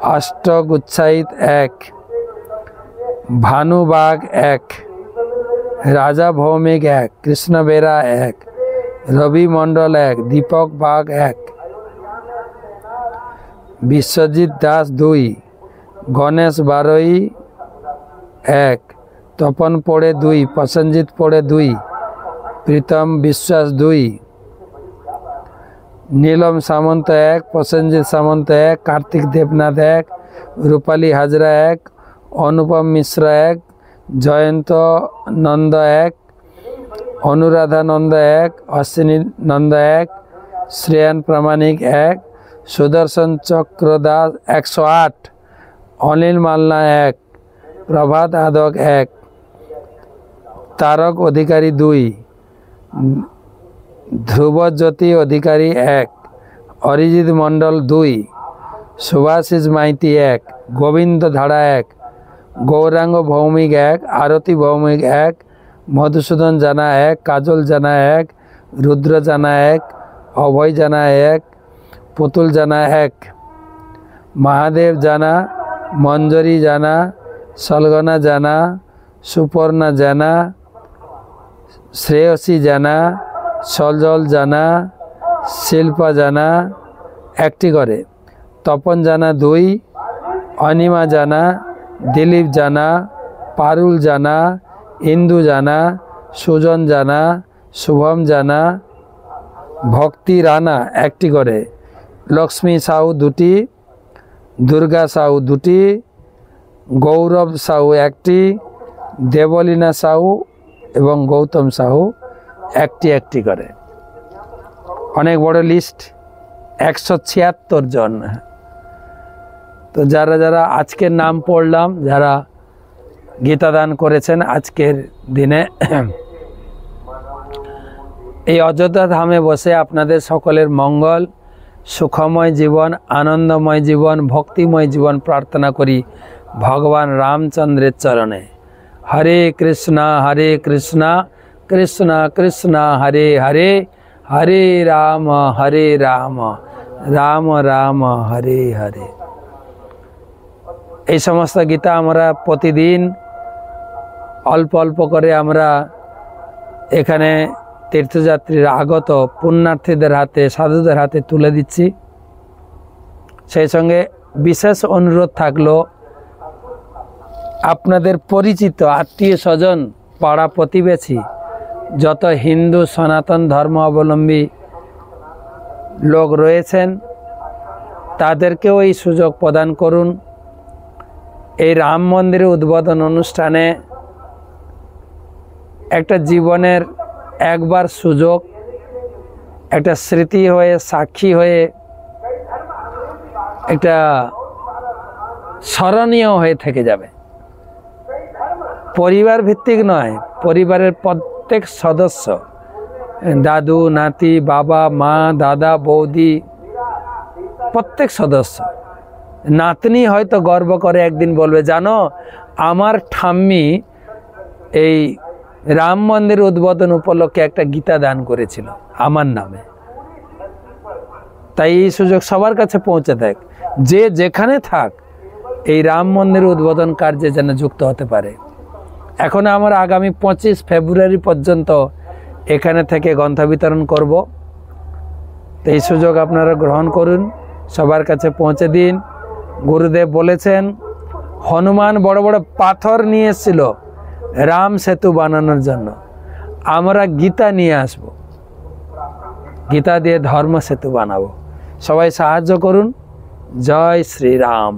अष्टक उत्साहित 1, भानुबाग 1, राजा भौमिक 1, कृष्ण बेरा 1, रवि मंडल 1, दीपक बाग 1, विश्वजीत दास 2, গণেশ বারোই 1, তপন পড়ে 2, প্রসেনজিৎ পড়ে 2, প্রীতম বিশ্বাস 2, নীলম সামন্ত 1, প্রসেনজিৎ সামন্ত 1, কার্তিক দেবনাথ 1, রূপালী হাজরা 1, অনুপম মিশ্র 1, জয়ন্ত নন্দ 1, অনুরাধা নন্দ 1, অশ্বিনী নন্দ 1, শ্রেয়ান প্রামাণিক 1, সুদর্শন চক্র দাস 108, অনিল মালনা 1, প্রভাত আদক 1, তারক অধিকারী 2, ধ্রুবজ্যোতি অধিকারী 1, অরিজিৎ মণ্ডল 2, সুভাষিস মাইতি 1, গোবিন্দ ধারা 1, গৌরাঙ্গ ভৌমিক 1, আরতি ভৌমিক 1, মধুসূদন জানা 1, কাজল জানা 1, রুদ্র জানা 1, অভয় জানা 1, পুতুল জানা 1, মহাদেব জানা, মঞ্জরি জানা, সলগনা জানা, সুপর্ণা জানা, শ্রেয়সী জানা, সজল জানা, শিল্পা জানা 1টি করে, তপন জানা 2, অনিমা জানা, দিলীপ জানা, পারুল জানা, ইন্দু জানা, সুজন জানা, শুভম জানা, ভক্তি রানা 1টি করে, লক্ষ্মী সাউ 2টি, দুর্গা সাউ 2টি, গৌরব সাউ 1টি, দেবলীনা সাউ এবং গৌতম সাহু 1টি করে। অনেক বড় লিস্ট, 176 জন। তো যারা যারা আজকের নাম পড়লাম, যারা গীতা দান করেছেন আজকের দিনে, এই অযোধ্যা ধামে বসে আপনাদের সকলের মঙ্গল, সুখময় জীবন, আনন্দময় জীবন, ভক্তিময় জীবন প্রার্থনা করি ভগবান রামচন্দ্রের চরণে। হরে কৃষ্ণ কৃষ্ণ কৃষ্ণ হরে হরে, হরে রাম রাম রাম হরে হরে। এই সমস্ত গীতা আমরা প্রতিদিন অল্প অল্প করে আমরা এখানে তীর্থযাত্রীরা আগত পুণ্যার্থীদের হাতে, সাধুদের হাতে তুলে দিচ্ছি। সেই সঙ্গে বিশেষ অনুরোধ থাকলো, আপনাদের পরিচিত আত্মীয় স্বজন, পাড়া প্রতিবেশী যত হিন্দু সনাতন ধর্ম অবলম্বী লোক রয়েছেন তাদেরকেও এই সুযোগ প্রদান করুন। এই রাম মন্দিরের উদ্বোধন অনুষ্ঠানে একটা জীবনের একবার সুযোগ, একটা স্মৃতি হয়ে, সাক্ষী হয়ে, একটা স্মরণীয় হয়ে থেকে যাবে। পরিবার ভিত্তিক নয়, পরিবারের প্রত্যেক সদস্য, দাদু, নাতি, বাবা, মা, দাদা, বৌদি, প্রত্যেক সদস্য, নাতনি হয়তো গর্ব করে একদিন বলবে, জানো আমার ঠাম্মি এই রাম মন্দির উদ্বোধন উপলক্ষে একটা গীতা দান করেছিল আমার নামে। তাই এই সুযোগ সবার কাছে পৌঁছে দেয়, যে যেখানে থাক এই রাম মন্দির উদ্বোধন কার্যে যেন যুক্ত হতে পারে। এখন আমরা আগামী 25 ফেব্রুয়ারি পর্যন্ত এখানে থেকে গ্রন্থ বিতরণ করব। তো এই সুযোগ আপনারা গ্রহণ করুন, সবার কাছে পৌঁছে দিন। গুরুদেব বলেছেন, হনুমান বড় বড় পাথর নিয়ে এসেছিল রাম সেতু বানানোর জন্য, আমরা গীতা নিয়ে আসব, গীতা দিয়ে ধর্ম সেতু বানাবো। সবাই সাহায্য করুন। জয় শ্রীরাম।